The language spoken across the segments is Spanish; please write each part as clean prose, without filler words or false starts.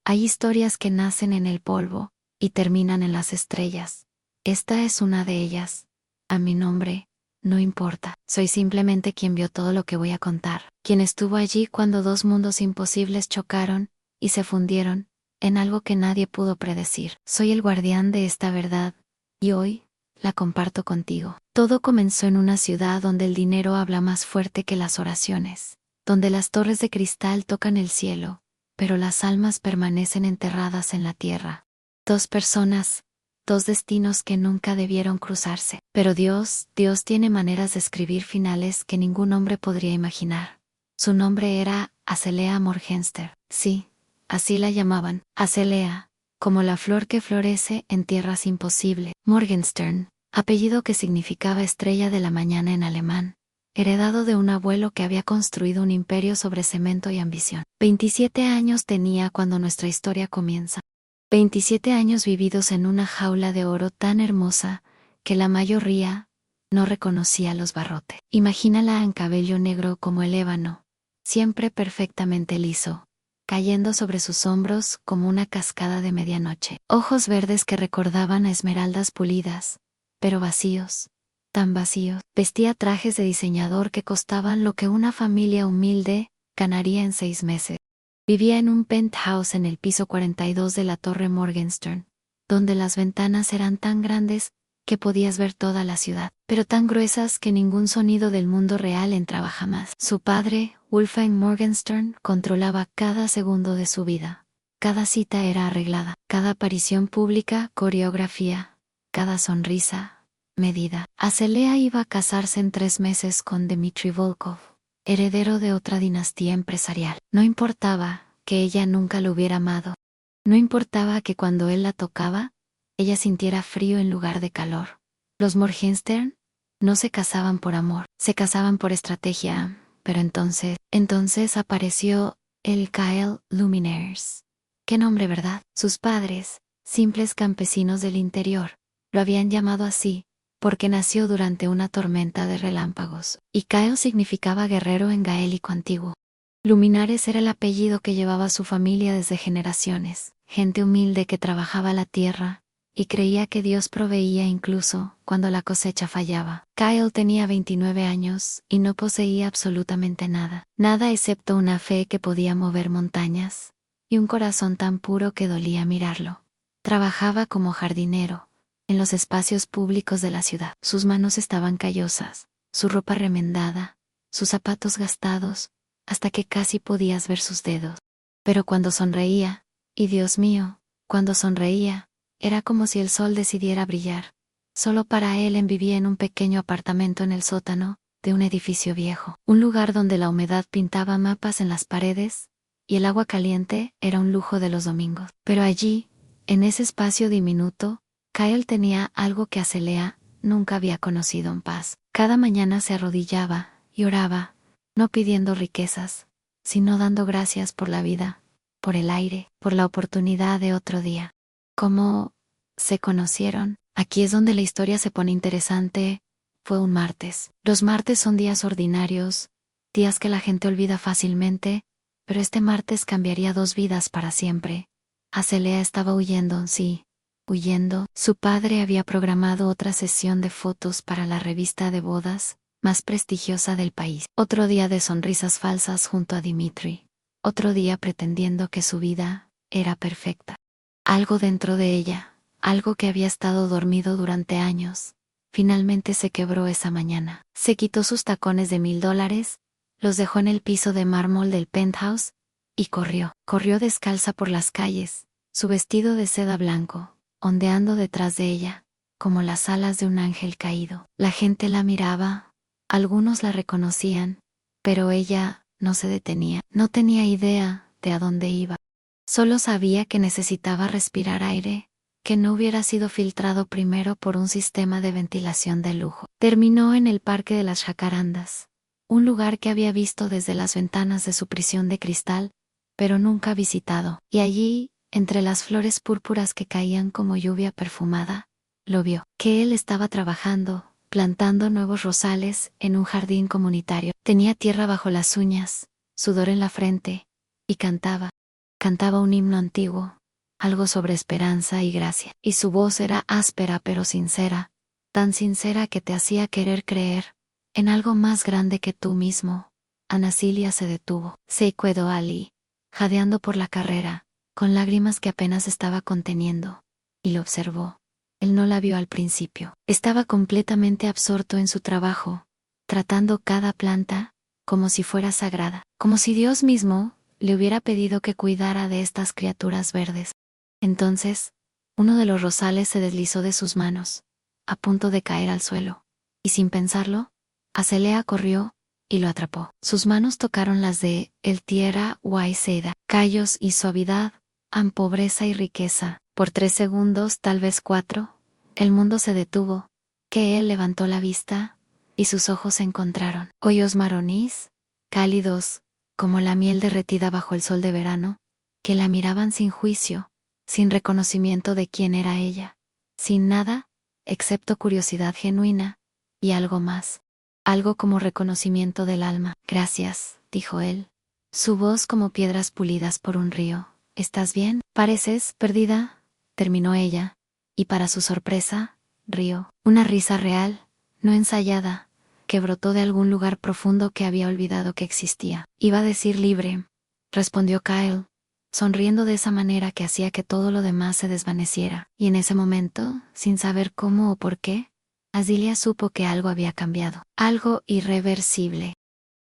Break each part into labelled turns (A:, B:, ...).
A: Hay historias que nacen en el polvo y terminan en las estrellas. Esta es una de ellas. A mi nombre, no importa. Soy simplemente quien vio todo lo que voy a contar. Quien estuvo allí cuando dos mundos imposibles chocaron y se fundieron en algo que nadie pudo predecir. Soy el guardián de esta verdad y hoy la comparto contigo. Todo comenzó en una ciudad donde el dinero habla más fuerte que las oraciones, donde las torres de cristal tocan el cielo, pero las almas permanecen enterradas en la tierra. Dos personas, dos destinos que nunca debieron cruzarse. Pero Dios tiene maneras de escribir finales que ningún hombre podría imaginar. Su nombre era Azalea Morgenstern. Sí, así la llamaban, Azalea, como la flor que florece en tierras imposibles. Morgenstern, apellido que significaba estrella de la mañana en alemán, heredado de un abuelo que había construido un imperio sobre cemento y ambición. 27 años tenía cuando nuestra historia comienza. 27 años vividos en una jaula de oro tan hermosa que la mayoría no reconocía los barrotes. Imagínala en cabello negro como el ébano, siempre perfectamente liso, cayendo sobre sus hombros como una cascada de medianoche. Ojos verdes que recordaban a esmeraldas pulidas, pero vacíos, tan vacíos. Vestía trajes de diseñador que costaban lo que una familia humilde ganaría en 6 meses. Vivía en un penthouse en el piso 42 de la Torre Morgenstern, donde las ventanas eran tan grandes que podías ver toda la ciudad, pero tan gruesas que ningún sonido del mundo real entraba jamás. Su padre, Wolfgang Morgenstern, controlaba cada segundo de su vida. Cada cita era arreglada, cada aparición pública, coreografía, cada sonrisa, medida. Azalea iba a casarse en 3 meses con Dmitry Volkov, heredero de otra dinastía empresarial. No importaba que ella nunca lo hubiera amado. No importaba que cuando él la tocaba, ella sintiera frío en lugar de calor. Los Morgenstern no se casaban por amor, se casaban por estrategia, pero entonces apareció el Kyle Luminaires. Qué nombre, ¿verdad? Sus padres, simples campesinos del interior, lo habían llamado así, porque nació durante una tormenta de relámpagos, y Kyle significaba guerrero en gaélico antiguo. Luminares era el apellido que llevaba su familia desde generaciones, gente humilde que trabajaba la tierra y creía que Dios proveía incluso cuando la cosecha fallaba. Kyle tenía 29 años y no poseía absolutamente nada, nada excepto una fe que podía mover montañas y un corazón tan puro que dolía mirarlo. Trabajaba como jardinero en los espacios públicos de la ciudad. Sus manos estaban callosas, su ropa remendada, sus zapatos gastados, hasta que casi podías ver sus dedos. Pero cuando sonreía, y Dios mío, cuando sonreía, era como si el sol decidiera brillar. Solo para él vivía en un pequeño apartamento en el sótano de un edificio viejo, un lugar donde la humedad pintaba mapas en las paredes, y el agua caliente era un lujo de los domingos. Pero allí, en ese espacio diminuto, Kyle tenía algo que Azalea nunca había conocido en paz. Cada mañana se arrodillaba y oraba, no pidiendo riquezas, sino dando gracias por la vida, por el aire, por la oportunidad de otro día. ¿Cómo se conocieron? Aquí es donde la historia se pone interesante. Fue un martes. Los martes son días ordinarios, días que la gente olvida fácilmente, pero este martes cambiaría 2 vidas para siempre. Azalea estaba huyendo, sí, huyendo. Su padre había programado otra sesión de fotos para la revista de bodas más prestigiosa del país. Otro día de sonrisas falsas junto a Dmitry. Otro día pretendiendo que su vida era perfecta. Algo dentro de ella, algo que había estado dormido durante años, finalmente se quebró esa mañana. Se quitó sus tacones de $1000, los dejó en el piso de mármol del penthouse y corrió descalza por las calles, su vestido de seda blanco, ondeando detrás de ella, como las alas de un ángel caído. La gente la miraba, algunos la reconocían, pero ella no se detenía. No tenía idea de a dónde iba. Solo sabía que necesitaba respirar aire, que no hubiera sido filtrado primero por un sistema de ventilación de lujo. Terminó en el Parque de las Jacarandas, un lugar que había visto desde las ventanas de su prisión de cristal, pero nunca visitado. Y allí, entre las flores púrpuras que caían como lluvia perfumada, lo vio, que él estaba trabajando, plantando nuevos rosales en un jardín comunitario. Tenía tierra bajo las uñas, sudor en la frente, y cantaba. Cantaba un himno antiguo, algo sobre esperanza y gracia, y su voz era áspera pero sincera, tan sincera que te hacía querer creer en algo más grande que tú mismo. Ana Celia se detuvo. Se quedó allí, jadeando por la carrera, con lágrimas que apenas estaba conteniendo, y lo observó. Él no la vio al principio. Estaba completamente absorto en su trabajo, tratando cada planta como si fuera sagrada, como si Dios mismo le hubiera pedido que cuidara de estas criaturas verdes. Entonces, uno de los rosales se deslizó de sus manos, a punto de caer al suelo, y sin pensarlo, Azalea corrió y lo atrapó. Sus manos tocaron las de él, tierra, seda, callos y suavidad, pobreza y riqueza. Por 3 segundos, tal vez 4, el mundo se detuvo, que él levantó la vista, y sus ojos se encontraron. Hoyos marroníes, cálidos, como la miel derretida bajo el sol de verano, que la miraban sin juicio, sin reconocimiento de quién era ella, sin nada, excepto curiosidad genuina, y algo más, algo como reconocimiento del alma. Gracias, dijo él, su voz como piedras pulidas por un río. ¿Estás bien? Pareces perdida, terminó ella, y para su sorpresa, rió. Una risa real, no ensayada, que brotó de algún lugar profundo que había olvidado que existía. Iba a decir libre, respondió Kyle, sonriendo de esa manera que hacía que todo lo demás se desvaneciera. Y en ese momento, sin saber cómo o por qué, Azilia supo que algo había cambiado. Algo irreversible.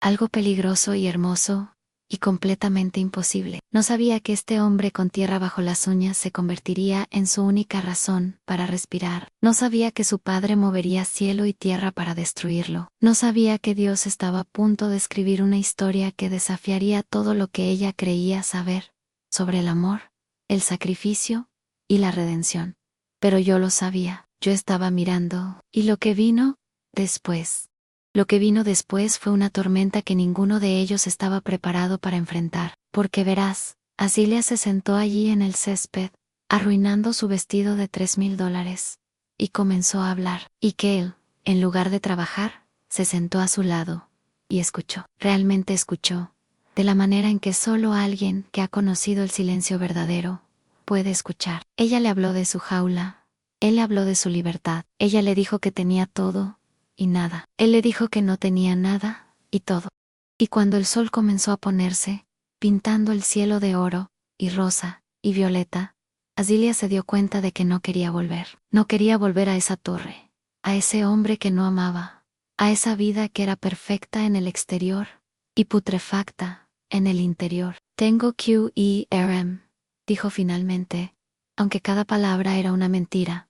A: Algo peligroso y hermoso, y completamente imposible. No sabía que este hombre con tierra bajo las uñas se convertiría en su única razón para respirar. No sabía que su padre movería cielo y tierra para destruirlo. No sabía que Dios estaba a punto de escribir una historia que desafiaría todo lo que ella creía saber sobre el amor, el sacrificio y la redención. Pero yo lo sabía. Yo estaba mirando, y lo que vino después. Lo que vino después fue una tormenta que ninguno de ellos estaba preparado para enfrentar. Porque verás, Azilia se sentó allí en el césped, arruinando su vestido de $3,000, y comenzó a hablar. Y que él, en lugar de trabajar, se sentó a su lado, y escuchó. Realmente escuchó, de la manera en que solo alguien que ha conocido el silencio verdadero puede escuchar. Ella le habló de su jaula. Él le habló de su libertad. Ella le dijo que tenía todo y nada. Él le dijo que no tenía nada y todo. Y cuando el sol comenzó a ponerse, pintando el cielo de oro, y rosa, y violeta, Azilia se dio cuenta de que no quería volver. No quería volver a esa torre, a ese hombre que no amaba, a esa vida que era perfecta en el exterior y putrefacta en el interior. Tengo QERM, dijo finalmente, aunque cada palabra era una mentira.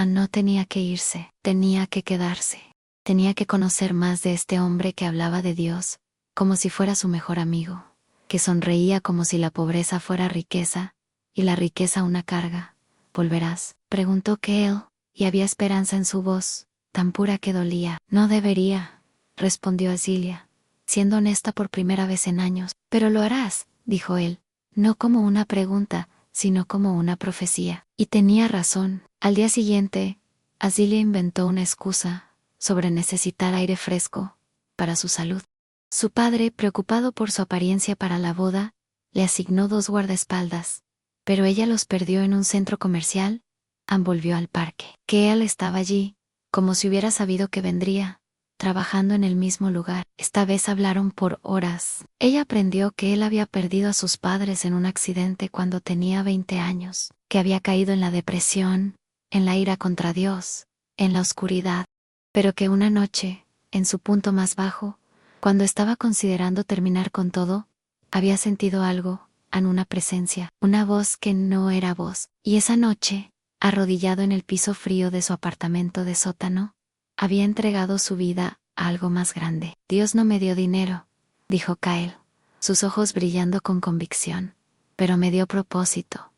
A: No tenía que irse, tenía que quedarse. Tenía que conocer más de este hombre que hablaba de Dios, como si fuera su mejor amigo, que sonreía como si la pobreza fuera riqueza, y la riqueza una carga. ¿Volverás?, preguntó Cale, y había esperanza en su voz, tan pura que dolía. No debería, respondió Azilia, siendo honesta por primera vez en años. Pero lo harás, dijo él, no como una pregunta, sino como una profecía. Y tenía razón. Al día siguiente, Azilia inventó una excusa sobre necesitar aire fresco para su salud. Su padre, preocupado por su apariencia para la boda, le asignó 2 guardaespaldas, pero ella los perdió en un centro comercial. Volvió al parque. Que él estaba allí, como si hubiera sabido que vendría, trabajando en el mismo lugar. Esta vez hablaron por horas. Ella aprendió que él había perdido a sus padres en un accidente cuando tenía 20 años, que había caído en la depresión, en la ira contra Dios, en la oscuridad, pero que una noche, en su punto más bajo, cuando estaba considerando terminar con todo, había sentido algo, una presencia, una voz que no era voz. Y esa noche, arrodillado en el piso frío de su apartamento de sótano, había entregado su vida a algo más grande. Dios no me dio dinero, dijo Kyle, sus ojos brillando con convicción, pero me dio propósito,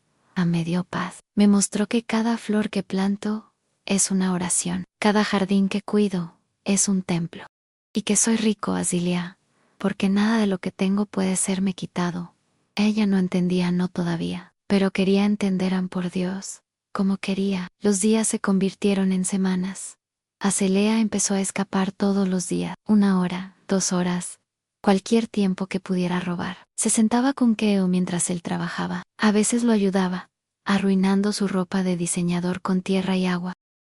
A: me dio paz. Me mostró que cada flor que planto es una oración, cada jardín que cuido es un templo, y que soy rico, Azilia, porque nada de lo que tengo puede serme quitado. Ella no entendía, no todavía, pero quería entender, por Dios, como quería. Los días se convirtieron en semanas. Azalea empezó a escapar todos los días, 1 hora, 2 horas, cualquier tiempo que pudiera robar. Se sentaba con Keo mientras él trabajaba. A veces lo ayudaba, arruinando su ropa de diseñador con tierra y agua.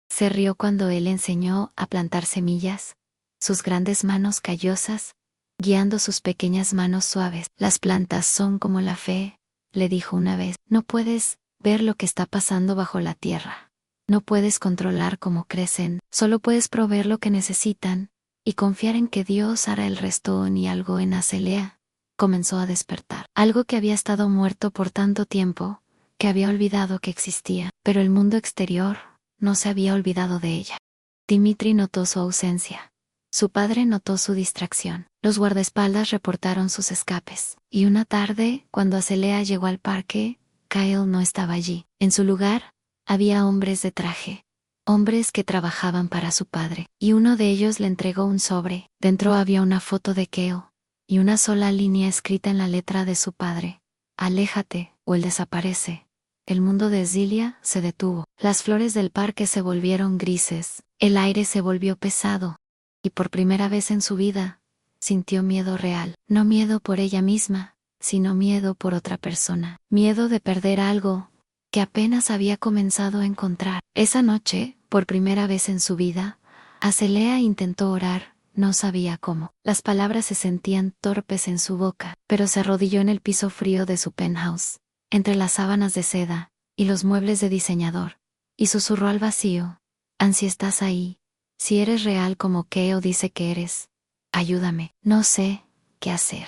A: Se rió cuando él enseñó a plantar semillas, sus grandes manos callosas, guiando sus pequeñas manos suaves. Las plantas son como la fe, le dijo una vez. No puedes ver lo que está pasando bajo la tierra. No puedes controlar cómo crecen, solo puedes proveer lo que necesitan y confiar en que Dios hará el resto. Y algo en Azalea comenzó a despertar. Algo que había estado muerto por tanto tiempo, que había olvidado que existía, pero el mundo exterior no se había olvidado de ella. Dimitri notó su ausencia. Su padre notó su distracción. Los guardaespaldas reportaron sus escapes. Y una tarde, cuando Azalea llegó al parque, Kyle no estaba allí. En su lugar, había hombres de traje. Hombres que trabajaban para su padre. Y uno de ellos le entregó un sobre. Dentro había una foto de Kyle y una sola línea escrita en la letra de su padre. Aléjate, o él desaparece. El mundo de Zilia se detuvo. Las flores del parque se volvieron grises. El aire se volvió pesado. Y por primera vez en su vida, sintió miedo real. No miedo por ella misma, sino miedo por otra persona. Miedo de perder algo que apenas había comenzado a encontrar. Esa noche, por primera vez en su vida, Azalea intentó orar. No sabía cómo. Las palabras se sentían torpes en su boca, pero se arrodilló en el piso frío de su penthouse, entre las sábanas de seda y los muebles de diseñador, y susurró al vacío: si estás ahí, si eres real como Keo dice que eres, ayúdame. No sé qué hacer.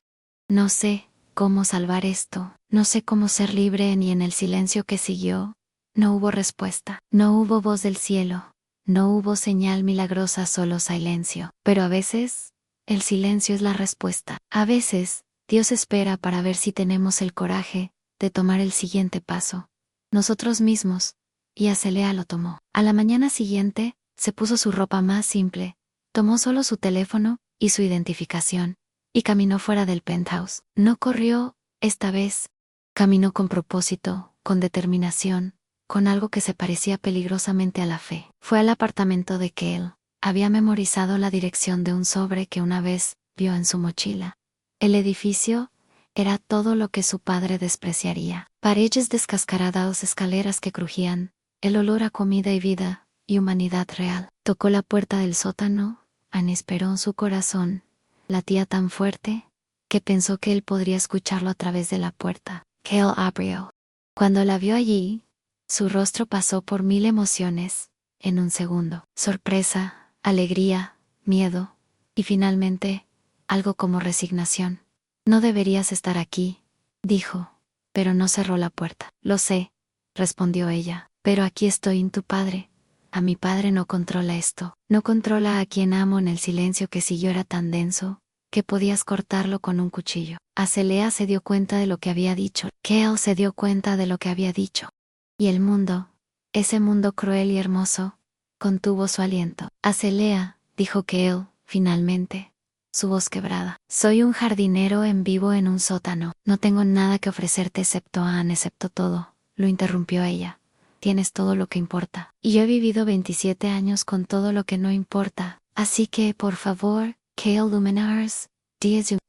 A: No sé cómo salvar esto. No sé cómo ser libre. Ni en el silencio que siguió, no hubo respuesta. No hubo voz del cielo. No hubo señal milagrosa, solo silencio. Pero a veces, el silencio es la respuesta. A veces, Dios espera para ver si tenemos el coraje de tomar el siguiente paso. Nosotros mismos. Y Azalea lo tomó. A la mañana siguiente, se puso su ropa más simple, tomó solo su teléfono y su identificación, y caminó fuera del penthouse. No corrió, esta vez. Caminó con propósito, con determinación, con algo que se parecía peligrosamente a la fe. Fue al apartamento de Kale. Había memorizado la dirección de un sobre que una vez vio en su mochila. El edificio era todo lo que su padre despreciaría. Paredes descascaradas, escaleras que crujían, el olor a comida y vida, y humanidad real. Tocó la puerta del sótano. Anne esperó en su corazón. Latía tan fuerte que pensó que él podría escucharlo a través de la puerta. Kale abrió. Cuando la vio allí, su rostro pasó por 1000 emociones en un segundo. Sorpresa, alegría, miedo, y finalmente, algo como resignación. No deberías estar aquí, dijo, pero no cerró la puerta. Lo sé, respondió ella, pero aquí estoy en tu padre. A mi padre no controla esto. No controla a quien amo. En el silencio que siguió era tan denso que podías cortarlo con un cuchillo. Azalea se dio cuenta de lo que había dicho. Kale se dio cuenta de lo que había dicho. Y el mundo, ese mundo cruel y hermoso, contuvo su aliento. Azalea, dijo Kale, finalmente, su voz quebrada. Soy un jardinero en vivo en un sótano. No tengo nada que ofrecerte excepto a Anne, excepto todo, lo interrumpió ella. Tienes todo lo que importa. Y yo he vivido 27 años con todo lo que no importa. Así que, por favor, Kale Luminars,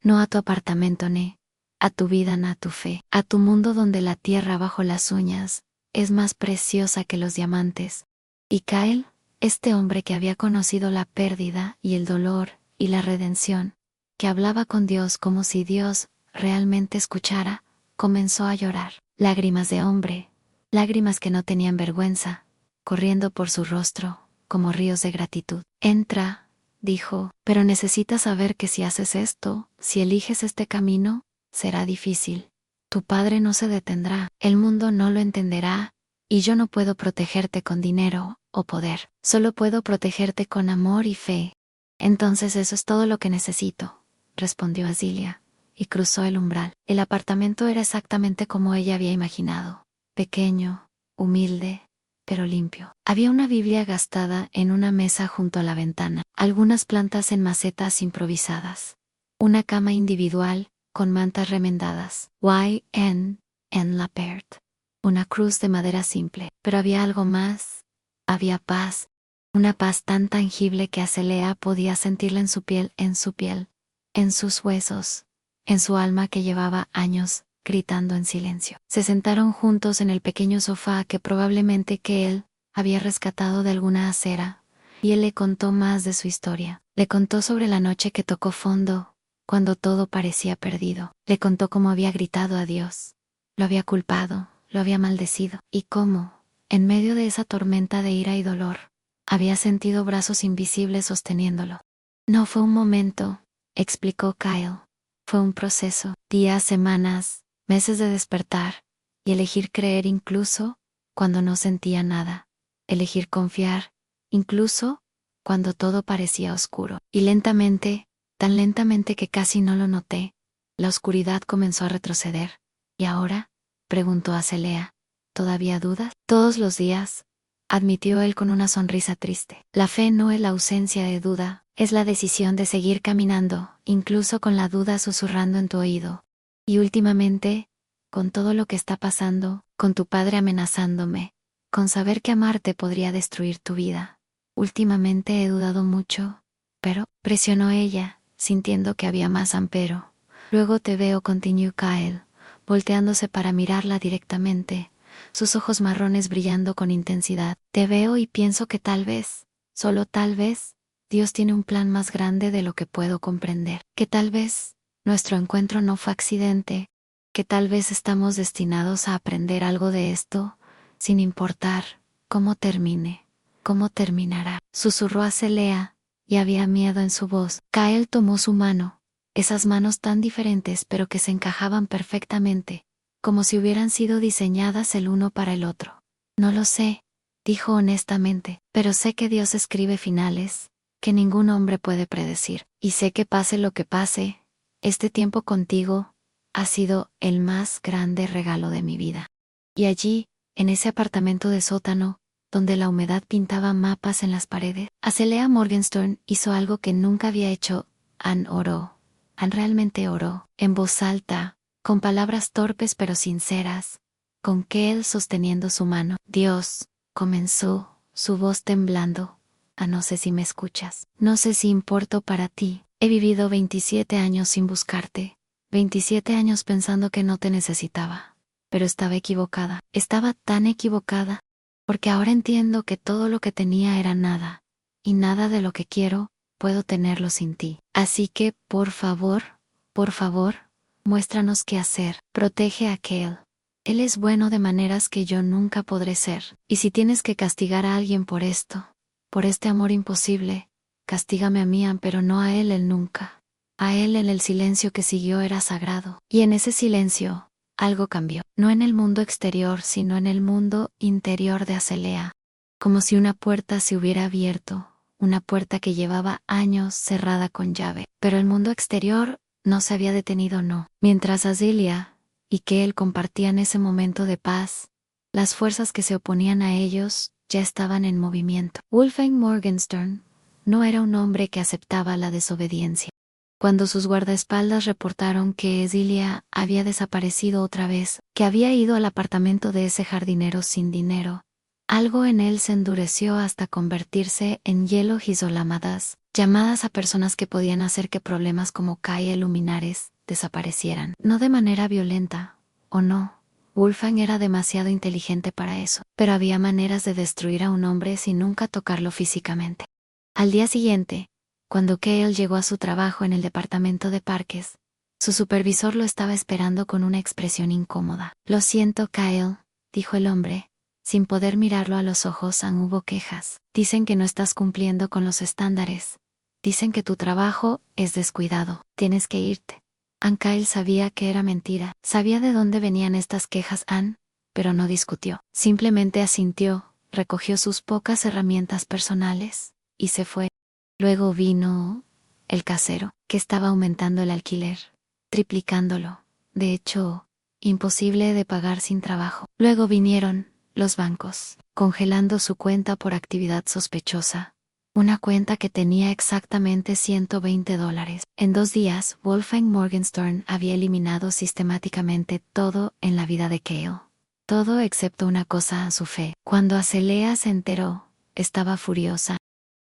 A: no a tu apartamento, a tu vida, a tu fe, a tu mundo donde la tierra bajo las uñas es más preciosa que los diamantes. Y Kyle, este hombre que había conocido la pérdida y el dolor y la redención, que hablaba con Dios como si Dios realmente escuchara, comenzó a llorar. Lágrimas de hombre, lágrimas que no tenían vergüenza, corriendo por su rostro, como ríos de gratitud. Entra, dijo, pero necesitas saber que si haces esto, si eliges este camino, será difícil. Tu padre no se detendrá, el mundo no lo entenderá, y yo no puedo protegerte con dinero o poder. Solo puedo protegerte con amor y fe. Entonces eso es todo lo que necesito, respondió Azilia, y cruzó el umbral. El apartamento era exactamente como ella había imaginado. Pequeño, humilde, pero limpio. Había una Biblia gastada en una mesa junto a la ventana, algunas plantas en macetas improvisadas, una cama individual, con mantas remendadas, en la perte, una cruz de madera simple. Pero había algo más, había paz, una paz tan tangible que Azalea podía sentirla en su piel, en sus huesos, en su alma que llevaba años gritando en silencio. Se sentaron juntos en el pequeño sofá que probablemente él había rescatado de alguna acera, y él le contó más de su historia. Le contó sobre la noche que tocó fondo, cuando todo parecía perdido. Le contó cómo había gritado a Dios. Lo había culpado, lo había maldecido, y cómo, en medio de esa tormenta de ira y dolor, había sentido brazos invisibles sosteniéndolo. No fue un momento, explicó Kyle. Fue un proceso, días, semanas, meses de despertar, y elegir creer incluso cuando no sentía nada. Elegir confiar, incluso cuando todo parecía oscuro. Y lentamente, tan lentamente que casi no lo noté, la oscuridad comenzó a retroceder. ¿Y ahora?, preguntó a Celea. ¿Todavía dudas? Todos los días, admitió él con una sonrisa triste. La fe no es la ausencia de duda, es la decisión de seguir caminando, incluso con la duda susurrando en tu oído. Y últimamente, con todo lo que está pasando, con tu padre amenazándome, con saber que amarte podría destruir tu vida. Últimamente he dudado mucho, pero, presionó ella, sintiendo que había más ampero. Luego te veo, continuó Kyle, volteándose para mirarla directamente, sus ojos marrones brillando con intensidad. Te veo y pienso que tal vez, solo tal vez, Dios tiene un plan más grande de lo que puedo comprender. Que tal vez, nuestro encuentro no fue accidente, que tal vez estamos destinados a aprender algo de esto, sin importar cómo termine, cómo terminará. Susurró a Celea, y había miedo en su voz. Kyle tomó su mano, esas manos tan diferentes pero que se encajaban perfectamente, como si hubieran sido diseñadas el uno para el otro. No lo sé, dijo honestamente, pero sé que Dios escribe finales que ningún hombre puede predecir, y sé que pase lo que pase, este tiempo contigo ha sido el más grande regalo de mi vida. Y allí, en ese apartamento de sótano, donde la humedad pintaba mapas en las paredes, Celea Morgenstern hizo algo que nunca había hecho. Anne oró. Anne realmente oró, en voz alta, con palabras torpes pero sinceras, con Kyle sosteniendo su mano. Dios, comenzó, su voz temblando. No sé si me escuchas. No sé si importo para ti. He vivido 27 años sin buscarte. 27 años pensando que no te necesitaba. Pero estaba equivocada. Estaba tan equivocada. Porque ahora entiendo que todo lo que tenía era nada. Y nada de lo que quiero, puedo tenerlo sin ti. Así que, por favor, muéstranos qué hacer. Protege a Kyle. Él es bueno de maneras que yo nunca podré ser. Y si tienes que castigar a alguien por esto, por este amor imposible, castígame a mí, pero no a él nunca. A él en el silencio que siguió era sagrado. Y en ese silencio, algo cambió. No en el mundo exterior, sino en el mundo interior de Celea. Como si una puerta se hubiera abierto, una puerta que llevaba años cerrada con llave. Pero el mundo exterior no se había detenido, no. Mientras Azealia y Kyle compartían ese momento de paz, las fuerzas que se oponían a ellos ya estaban en movimiento. Wolfgang Morgenstern no era un hombre que aceptaba la desobediencia. Cuando sus guardaespaldas reportaron que Azealia había desaparecido otra vez, que había ido al apartamento de ese jardinero sin dinero, algo en él se endureció hasta convertirse en hielo llamadas a personas que podían hacer que problemas como Kyle luminares desaparecieran. No de manera violenta, o no. Wolfgang era demasiado inteligente para eso, pero había maneras de destruir a un hombre sin nunca tocarlo físicamente. Al día siguiente, cuando Kyle llegó a su trabajo en el departamento de parques, su supervisor lo estaba esperando con una expresión incómoda. Lo siento, Kyle, dijo el hombre. Sin poder mirarlo a los ojos, hubo quejas. Dicen que no estás cumpliendo con los estándares. Dicen que tu trabajo es descuidado. Tienes que irte. Kyle sabía que era mentira. Sabía de dónde venían estas quejas, pero no discutió. Simplemente asintió, recogió sus pocas herramientas personales, y se fue. Luego vino el casero, que estaba aumentando el alquiler, triplicándolo. De hecho, imposible de pagar sin trabajo. Luego vinieron los bancos, congelando su cuenta por actividad sospechosa. Una cuenta que tenía exactamente $120. En 2 días, Wolfgang Morgenstern había eliminado sistemáticamente todo en la vida de Kyle. Todo excepto una cosa: su fe. Cuando Celea se enteró, estaba furiosa.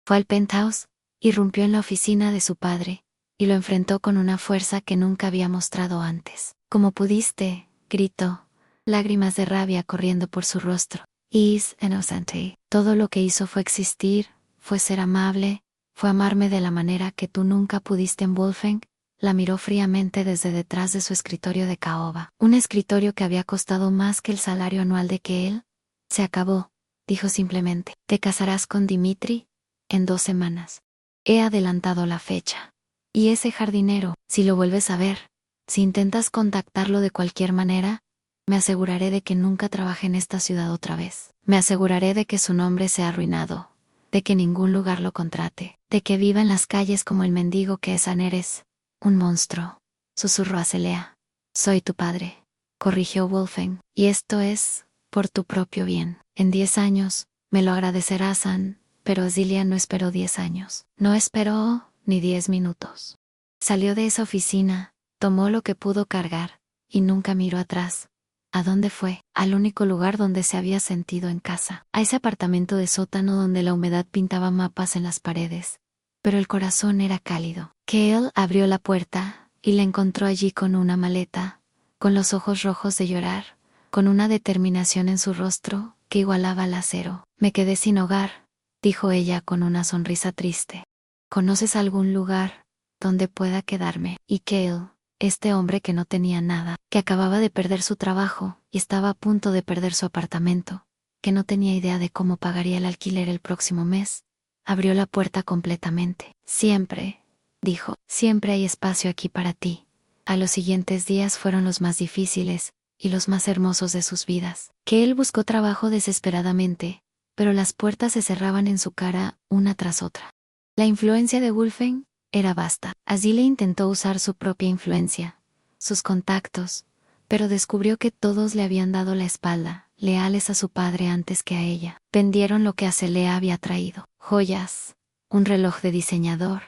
A: Fue al penthouse, irrumpió en la oficina de su padre, y lo enfrentó con una fuerza que nunca había mostrado antes. «¿Cómo pudiste?», gritó, lágrimas de rabia corriendo por su rostro. «Is innocente. Todo lo que hizo fue existir, fue ser amable, fue amarme de la manera que tú nunca pudiste en Wolfgang». La miró fríamente desde detrás de su escritorio de caoba. Un escritorio que había costado más que el salario anual de Kael. «Se acabó», dijo simplemente. «Te casarás con Dimitri en 2 semanas. He adelantado la fecha. Y ese jardinero, si lo vuelves a ver, si intentas contactarlo de cualquier manera, me aseguraré de que nunca trabaje en esta ciudad otra vez. Me aseguraré de que su nombre sea arruinado, de que ningún lugar lo contrate, de que viva en las calles como el mendigo que es Aneres. Un monstruo», susurró a Celea. «Soy tu padre», corrigió Wolfgang, «y esto es por tu propio bien. En 10 años, me lo agradecerás, Anne». Pero Azilia no esperó 10 años. No esperó ni 10 minutos. Salió de esa oficina, tomó lo que pudo cargar, y nunca miró atrás. ¿A dónde fue? Al único lugar donde se había sentido en casa. A ese apartamento de sótano donde la humedad pintaba mapas en las paredes. Pero el corazón era cálido. Kael abrió la puerta, y la encontró allí con una maleta, con los ojos rojos de llorar, con una determinación en su rostro que igualaba al acero. «Me quedé sin hogar», dijo ella con una sonrisa triste. «¿Conoces algún lugar donde pueda quedarme?» Y Kael, este hombre que no tenía nada, que acababa de perder su trabajo y estaba a punto de perder su apartamento, que no tenía idea de cómo pagaría el alquiler el próximo mes, abrió la puerta completamente. «Siempre», dijo, «siempre hay espacio aquí para ti». A los siguientes días fueron los más difíciles y los más hermosos de sus vidas. Kael buscó trabajo desesperadamente, pero las puertas se cerraban en su cara una tras otra. La influencia de Wolfgang era vasta. Azilia intentó usar su propia influencia, sus contactos, pero descubrió que todos le habían dado la espalda, leales a su padre antes que a ella. Vendieron lo que a Celea había traído: joyas, un reloj de diseñador,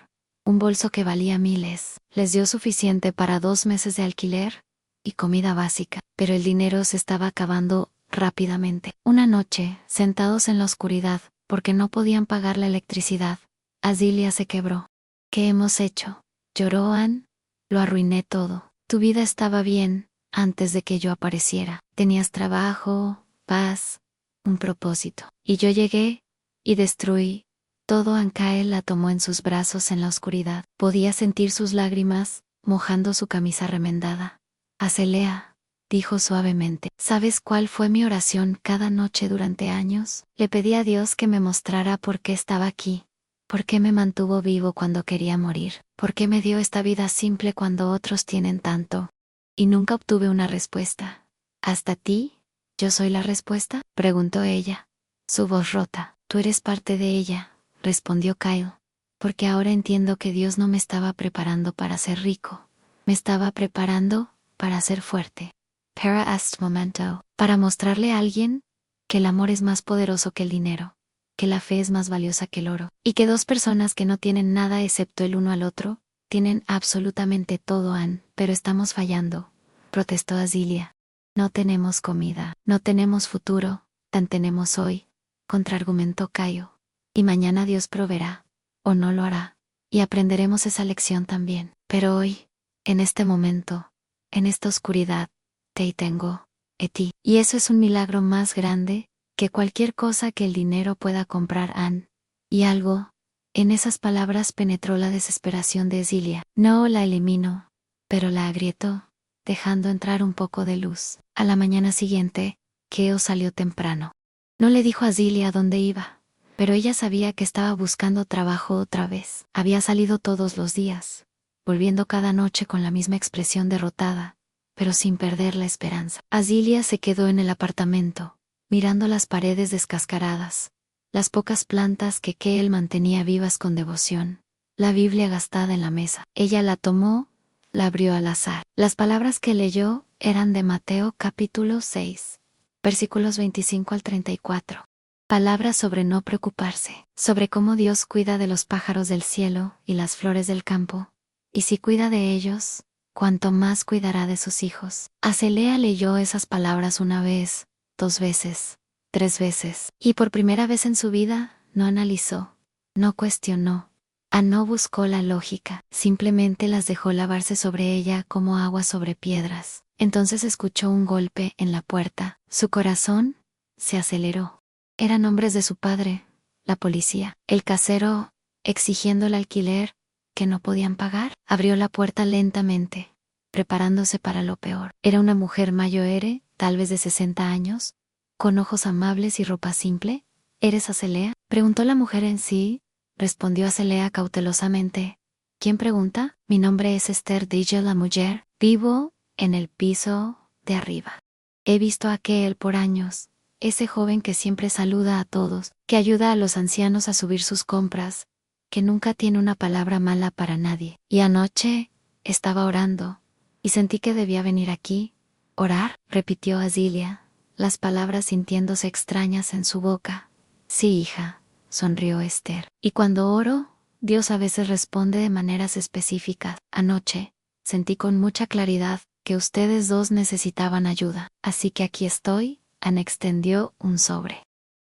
A: un bolso que valía miles. Les dio suficiente para 2 meses de alquiler y comida básica, pero el dinero se estaba acabando rápidamente. Una noche, sentados en la oscuridad, porque no podían pagar la electricidad, Azilia se quebró. «¿Qué hemos hecho?», lloró Anne. «Lo arruiné todo. Tu vida estaba bien antes de que yo apareciera. Tenías trabajo, paz, un propósito. Y yo llegué y destruí todo». Kael la tomó en sus brazos en la oscuridad. Podía sentir sus lágrimas mojando su camisa remendada. «Acelea», dijo suavemente, «¿sabes cuál fue mi oración cada noche durante años? Le pedí a Dios que me mostrara por qué estaba aquí, por qué me mantuvo vivo cuando quería morir, por qué me dio esta vida simple cuando otros tienen tanto. Y nunca obtuve una respuesta. ¿Hasta ti? ¿Yo soy la respuesta?», preguntó ella, su voz rota. «Tú eres parte de ella», respondió Kael, «porque ahora entiendo que Dios no me estaba preparando para ser rico, me estaba preparando para ser fuerte. Para este momento, para mostrarle a alguien que el amor es más poderoso que el dinero, que la fe es más valiosa que el oro, y que 2 personas que no tienen nada excepto el uno al otro, tienen absolutamente todo, Anne». «Pero estamos fallando», protestó Azilia. «No tenemos comida, no tenemos futuro, tan tenemos hoy», contraargumentó Caio. «Y mañana Dios proveerá, o no lo hará, y aprenderemos esa lección también. Pero hoy, en este momento, en esta oscuridad, te tengo, ti. Y eso es un milagro más grande que cualquier cosa que el dinero pueda comprar, Anne». Y algo en esas palabras penetró la desesperación de Azilia. No la eliminó, pero la agrietó, dejando entrar un poco de luz. A la mañana siguiente, Kael salió temprano. No le dijo a Azilia dónde iba, pero ella sabía que estaba buscando trabajo otra vez. Había salido todos los días, volviendo cada noche con la misma expresión derrotada, pero sin perder la esperanza. Azilia se quedó en el apartamento, mirando las paredes descascaradas, las pocas plantas que Kael mantenía vivas con devoción, la Biblia gastada en la mesa. Ella la tomó, la abrió al azar. Las palabras que leyó eran de Mateo capítulo 6, versículos 25 al 34. Palabras sobre no preocuparse, sobre cómo Dios cuida de los pájaros del cielo y las flores del campo, y si cuida de ellos, cuanto más cuidará de sus hijos. Acelea leyó esas palabras 1 vez, 2 veces, 3 veces, y por primera vez en su vida no analizó, no cuestionó, Anne no buscó la lógica, simplemente las dejó lavarse sobre ella como agua sobre piedras. Entonces escuchó un golpe en la puerta. Su corazón se aceleró. Eran hombres de su padre, la policía. El casero, exigiendo el alquiler que no podían pagar, abrió la puerta lentamente, preparándose para lo peor. Era una mujer mayor, tal vez de 60 años, con ojos amables y ropa simple. ¿Eres Azalea?, preguntó la mujer en sí. Respondió Azalea cautelosamente. ¿Quién pregunta? Mi nombre es Esther, dijo la mujer. Vivo en el piso de arriba. He visto a aquel por años, ese joven que siempre saluda a todos, que ayuda a los ancianos a subir sus compras, que nunca tiene una palabra mala para nadie. Y anoche estaba orando, y sentí que debía venir aquí. ¿Orar?, repitió Azilia, las palabras sintiéndose extrañas en su boca. Sí, hija, sonrió Esther. Y cuando oro, Dios a veces responde de maneras específicas. Anoche, sentí con mucha claridad que ustedes dos necesitaban ayuda. Así que aquí estoy. Anne extendió un sobre.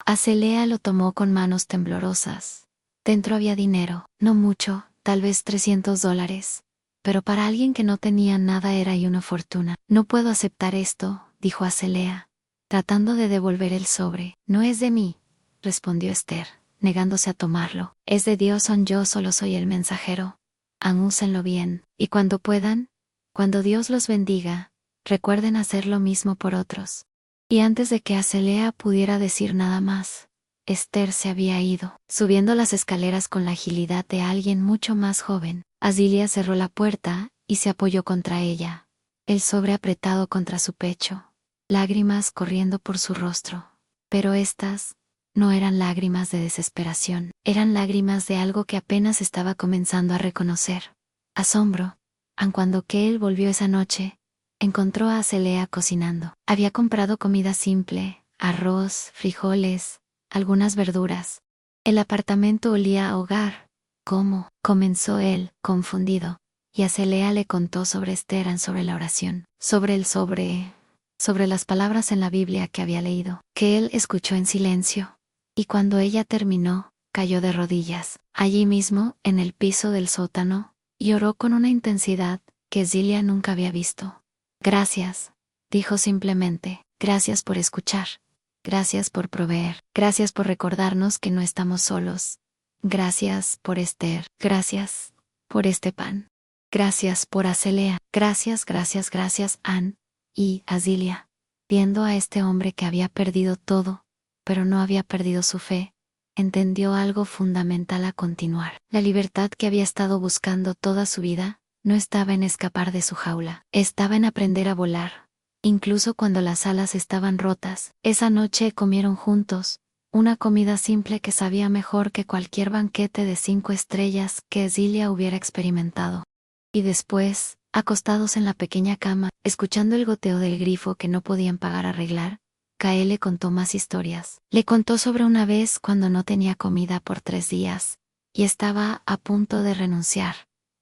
A: Azalea lo tomó con manos temblorosas. Dentro había dinero, no mucho, tal vez $300. Pero para alguien que no tenía nada era y una fortuna. No puedo aceptar esto, dijo Azalea, tratando de devolver el sobre. No es de mí, respondió Esther, negándose a tomarlo. Es de Dios, yo solo soy el mensajero. Úsenlo bien, y cuando puedan, cuando Dios los bendiga, recuerden hacer lo mismo por otros. Y antes de que Azalea pudiera decir nada más, Esther se había ido, subiendo las escaleras con la agilidad de alguien mucho más joven. Azilia cerró la puerta y se apoyó contra ella, el sobre apretado contra su pecho, lágrimas corriendo por su rostro. Pero estas no eran lágrimas de desesperación, eran lágrimas de algo que apenas estaba comenzando a reconocer. Asombro. Aun cuando Cale volvió esa noche, encontró a Azalea cocinando. Había comprado comida simple, arroz, frijoles, algunas verduras. El apartamento olía a hogar. ¿Cómo?, comenzó él, confundido. Y Azalea le contó sobre Esther, sobre la oración, sobre las palabras en la Biblia que había leído, que él escuchó en silencio. Y cuando ella terminó, cayó de rodillas, allí mismo, en el piso del sótano, y oró con una intensidad que Azilia nunca había visto. Gracias, dijo simplemente, gracias por escuchar. Gracias por proveer. Gracias por recordarnos que no estamos solos. Gracias por Esther. Gracias por este pan. Gracias por Azalea. Gracias, gracias, gracias, Anne y Azilia. Viendo a este hombre que había perdido todo, pero no había perdido su fe, entendió algo fundamental a continuar. La libertad que había estado buscando toda su vida no estaba en escapar de su jaula, estaba en aprender a volar. Incluso cuando las alas estaban rotas, esa noche comieron juntos, una comida simple que sabía mejor que cualquier banquete de 5 estrellas que Azilia hubiera experimentado. Y después, acostados en la pequeña cama, escuchando el goteo del grifo que no podían pagar arreglar, Kael le contó más historias. Le contó sobre una vez cuando no tenía comida por 3 días, y estaba a punto de renunciar,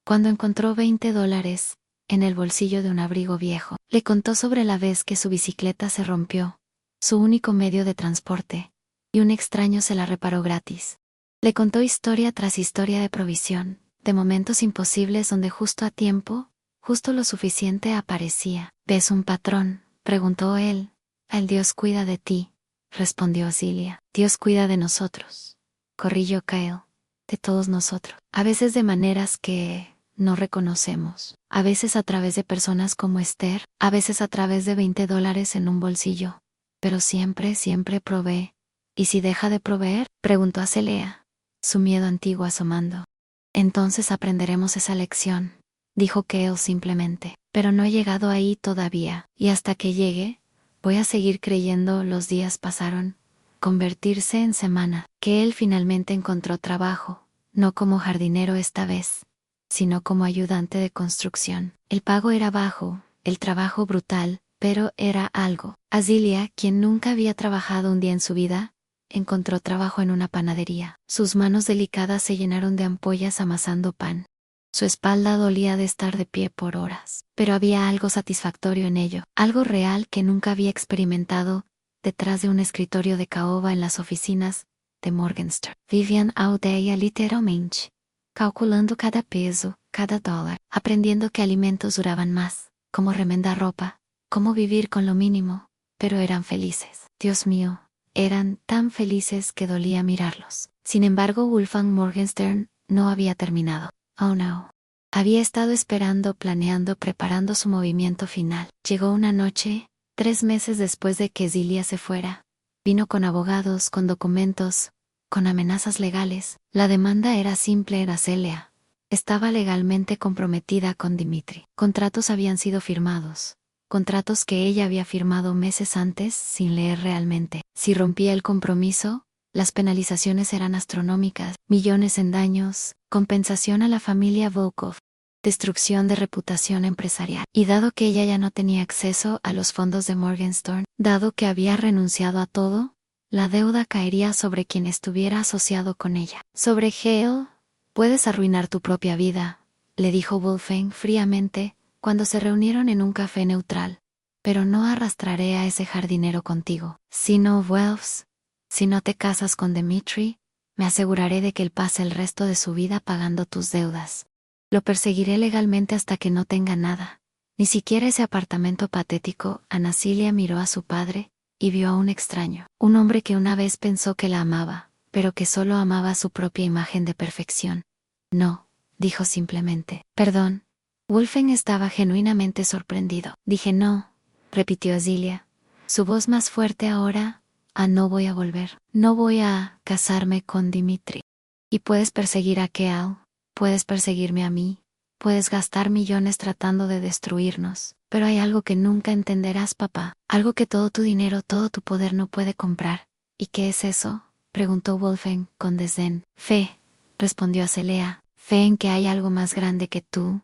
A: cuando encontró $20 en el bolsillo de un abrigo viejo. Le contó sobre la vez que su bicicleta se rompió, su único medio de transporte, y un extraño se la reparó gratis. Le contó historia tras historia de provisión, de momentos imposibles donde justo a tiempo, justo lo suficiente aparecía. ¿Ves un patrón?, preguntó él. El Dios cuida de ti, respondió Azilia. Dios cuida de nosotros, corrigió Kael, de todos nosotros. A veces de maneras que no reconocemos, a veces a través de personas como Esther, a veces a través de $20 en un bolsillo, pero siempre, siempre provee. ¿Y si deja de proveer?, preguntó Azalea, su miedo antiguo asomando. Entonces aprenderemos esa lección, dijo Kael simplemente. Pero no he llegado ahí todavía, y hasta que llegue, voy a seguir creyendo. Los días pasaron, convertirse en semana, que él finalmente encontró trabajo, no como jardinero esta vez, sino como ayudante de construcción. El pago era bajo, el trabajo brutal, pero era algo. Azilia, quien nunca había trabajado un día en su vida, encontró trabajo en una panadería. Sus manos delicadas se llenaron de ampollas amasando pan. Su espalda dolía de estar de pie por horas, pero había algo satisfactorio en ello, algo real que nunca había experimentado, detrás de un escritorio de caoba en las oficinas de Morgenstern. Vivian Audea literalmente. calculando cada peso, cada dólar, aprendiendo qué alimentos duraban más, cómo remendar ropa, cómo vivir con lo mínimo, pero eran felices. Dios mío, eran tan felices que dolía mirarlos. Sin embargo, Wolfgang Morgenstern no había terminado. Oh no. Había estado esperando, planeando, preparando su movimiento final. Llegó una noche, 3 meses después de que Zilia se fuera. Vino con abogados, con documentos, con amenazas legales. La demanda era simple, era Celia. Estaba legalmente comprometida con Dimitri. Contratos habían sido firmados. Contratos que ella había firmado meses antes sin leer realmente. Si rompía el compromiso, las penalizaciones eran astronómicas, millones en daños, compensación a la familia Volkov, destrucción de reputación empresarial. Y dado que ella ya no tenía acceso a los fondos de Morgenstern, dado que había renunciado a todo, la deuda caería sobre quien estuviera asociado con ella. Sobre Hale, puedes arruinar tu propia vida, le dijo Wolfgang fríamente, cuando se reunieron en un café neutral. Pero no arrastraré a ese jardinero contigo. Si no vuelves, si no te casas con Dimitri, me aseguraré de que él pase el resto de su vida pagando tus deudas. Lo perseguiré legalmente hasta que no tenga nada. Ni siquiera ese apartamento patético. Ana Cilia miró a su padre, y vio a un extraño. Un hombre que una vez pensó que la amaba, pero que solo amaba su propia imagen de perfección. No, dijo simplemente. Perdón. Wolfgang estaba genuinamente sorprendido. Dije no, repitió Zilia. Su voz más fuerte ahora. No voy a volver. No voy a casarme con Dimitri. Y puedes perseguir a Keal, puedes perseguirme a mí, puedes gastar millones tratando de destruirnos. Pero hay algo que nunca entenderás, papá. Algo que todo tu dinero, todo tu poder no puede comprar. ¿Y qué es eso?, preguntó Wolfgang con desdén. Fe, respondió Celia. Fe en que hay algo más grande que tú.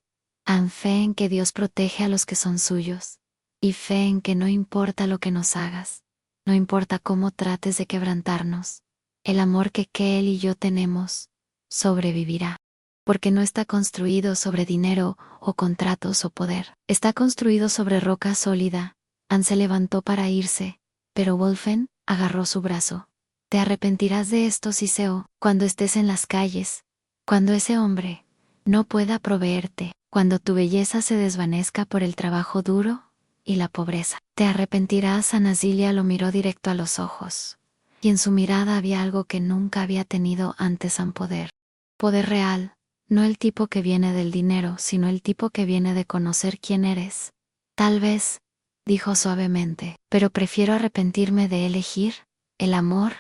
A: Fe en que Dios protege a los que son suyos. Y fe en que no importa lo que nos hagas. No importa cómo trates de quebrantarnos. El amor que él y yo tenemos sobrevivirá. Porque no está construido sobre dinero o contratos o poder. Está construido sobre roca sólida. Anne se levantó para irse, pero Wolfgang agarró su brazo. Te arrepentirás de esto, Siseo, cuando estés en las calles, cuando ese hombre no pueda proveerte, cuando tu belleza se desvanezca por el trabajo duro y la pobreza. Te arrepentirás. Ana Cilia lo miró directo a los ojos, y en su mirada había algo que nunca había tenido antes: un poder. Poder real, no el tipo que viene del dinero, sino el tipo que viene de conocer quién eres. Tal vez, dijo suavemente, pero prefiero arrepentirme de elegir el amor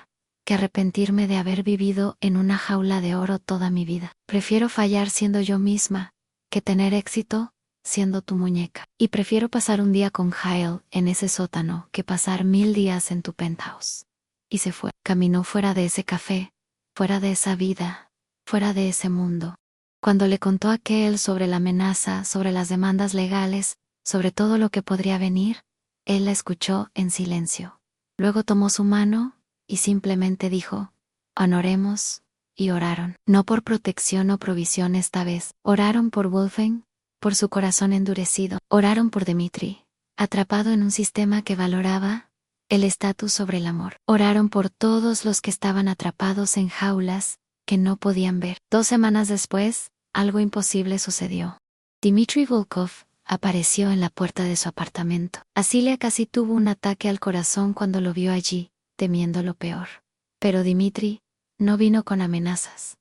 A: que arrepentirme de haber vivido en una jaula de oro toda mi vida. Prefiero fallar siendo yo misma que tener éxito siendo tu muñeca. Y prefiero pasar un día con Hale en ese sótano que pasar 1000 días en tu penthouse. Y se fue. Caminó fuera de ese café, fuera de esa vida, fuera de ese mundo. Cuando le contó a aquel sobre la amenaza, sobre las demandas legales, sobre todo lo que podría venir, él la escuchó en silencio. Luego tomó su mano y simplemente dijo: «Honoremos», y oraron. No por protección o provisión esta vez. Oraron por Wolfgang, por su corazón endurecido. Oraron por Dimitri, atrapado en un sistema que valoraba el estatus sobre el amor. Oraron por todos los que estaban atrapados en jaulas que no podían ver. 2 semanas después, algo imposible sucedió. Dimitri Volkov apareció en la puerta de su apartamento. Asilia casi tuvo un ataque al corazón cuando lo vio allí, temiendo lo peor. Pero Dimitri no vino con amenazas.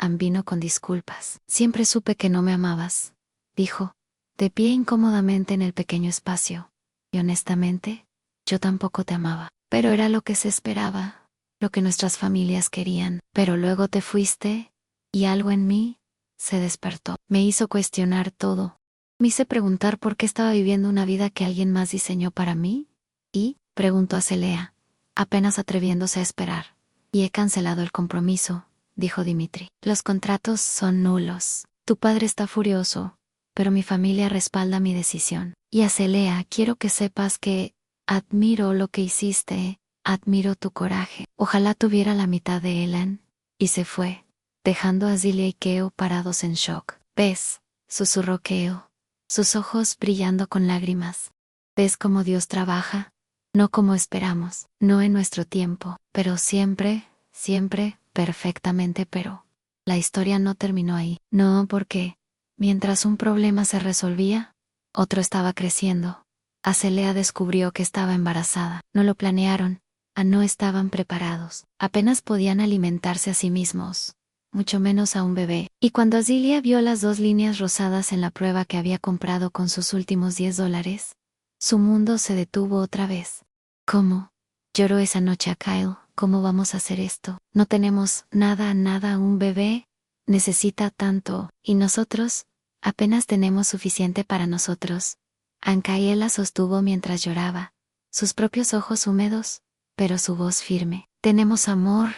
A: Vino con disculpas. Siempre supe que no me amabas, dijo, de pie incómodamente en el pequeño espacio. Y honestamente, yo tampoco te amaba. Pero era lo que se esperaba, lo que nuestras familias querían. Pero luego te fuiste, y algo en mí se despertó. Me hizo cuestionar todo. Me hice preguntar por qué estaba viviendo una vida que alguien más diseñó para mí. Y, preguntó a Celia, apenas atreviéndose a esperar. Y he cancelado el compromiso, dijo Dimitri. Los contratos son nulos. Tu padre está furioso, pero mi familia respalda mi decisión. Y a Celia, quiero que sepas que admiro lo que hiciste, admiro tu coraje. Ojalá tuviera la mitad de Ellen. Y se fue, dejando a Zilia y Keo parados en shock. ¿Ves?, susurró Keo, sus ojos brillando con lágrimas. ¿Ves cómo Dios trabaja? No como esperamos, no en nuestro tiempo, pero siempre, siempre, perfectamente, pero La historia no terminó ahí. No, porque, mientras un problema se resolvía, otro estaba creciendo. Azalea descubrió que estaba embarazada. No lo planearon, no estaban preparados. Apenas podían alimentarse a sí mismos, mucho menos a un bebé. Y cuando Azilia vio las 2 líneas rosadas en la prueba que había comprado con sus últimos $10, su mundo se detuvo otra vez. ¿Cómo? Lloró esa noche a Kyle. ¿Cómo vamos a hacer esto? No tenemos nada, un bebé necesita tanto, y nosotros apenas tenemos suficiente para nosotros. Ancaela la sostuvo mientras lloraba, sus propios ojos húmedos, pero su voz firme. Tenemos amor,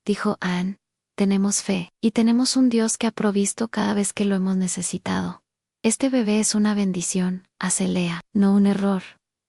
A: dijo Anne, tenemos fe, y tenemos un Dios que ha provisto cada vez que lo hemos necesitado. Este bebé es una bendición, Azalea, no un error,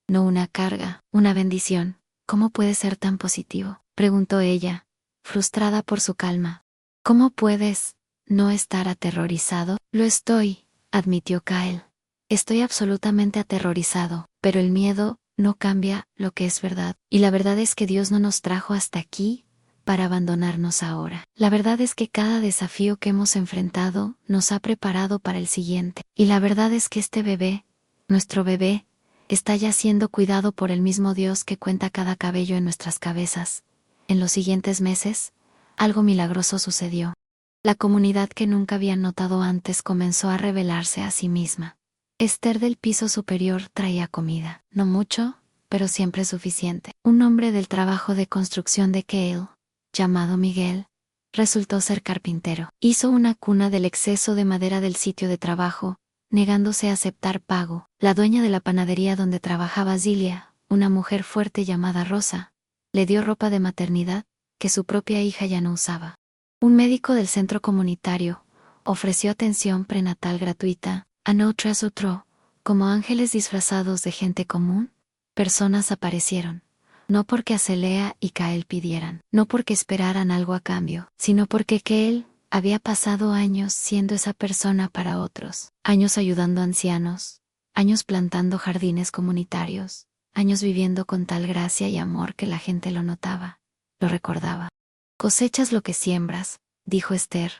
A: no una carga, una bendición. ¿Cómo puede ser tan positivo?, preguntó ella, frustrada por su calma. ¿Cómo puedes no estar aterrorizado? Lo estoy, admitió Kyle. Estoy absolutamente aterrorizado, pero el miedo no cambia lo que es verdad. Y la verdad es que Dios no nos trajo hasta aquí para abandonarnos ahora. La verdad es que cada desafío que hemos enfrentado nos ha preparado para el siguiente. Y la verdad es que este bebé, nuestro bebé, está ya siendo cuidado por el mismo Dios que cuenta cada cabello en nuestras cabezas. En los siguientes meses, algo milagroso sucedió. La comunidad que nunca habían notado antes comenzó a revelarse a sí misma. Esther del piso superior traía comida, no mucho, pero siempre suficiente. Un hombre del trabajo de construcción de Kale, llamado Miguel, resultó ser carpintero. Hizo una cuna del exceso de madera del sitio de trabajo, negándose a aceptar pago. La dueña de la panadería donde trabajaba Zilia, una mujer fuerte llamada Rosa, le dio ropa de maternidad, que su propia hija ya no usaba. Un médico del centro comunitario ofreció atención prenatal gratuita, uno tras otro, como ángeles disfrazados de gente común. Personas aparecieron, no porque Azalea y Kyle pidieran, no porque esperaran algo a cambio, sino porque Kyle había pasado años siendo esa persona para otros, años ayudando a ancianos, años plantando jardines comunitarios, años viviendo con tal gracia y amor que la gente lo notaba, lo recordaba. Cosechas lo que siembras, dijo Esther,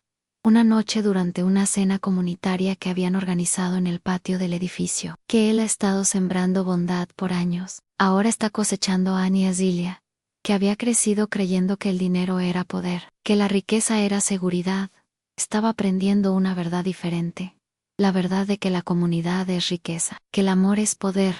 A: una noche durante una cena comunitaria que habían organizado en el patio del edificio. Que él ha estado sembrando bondad por años, ahora está cosechando a Annie y a Zilia, que había crecido creyendo que el dinero era poder, que la riqueza era seguridad. Estaba aprendiendo una verdad diferente, la verdad de que la comunidad es riqueza, que el amor es poder,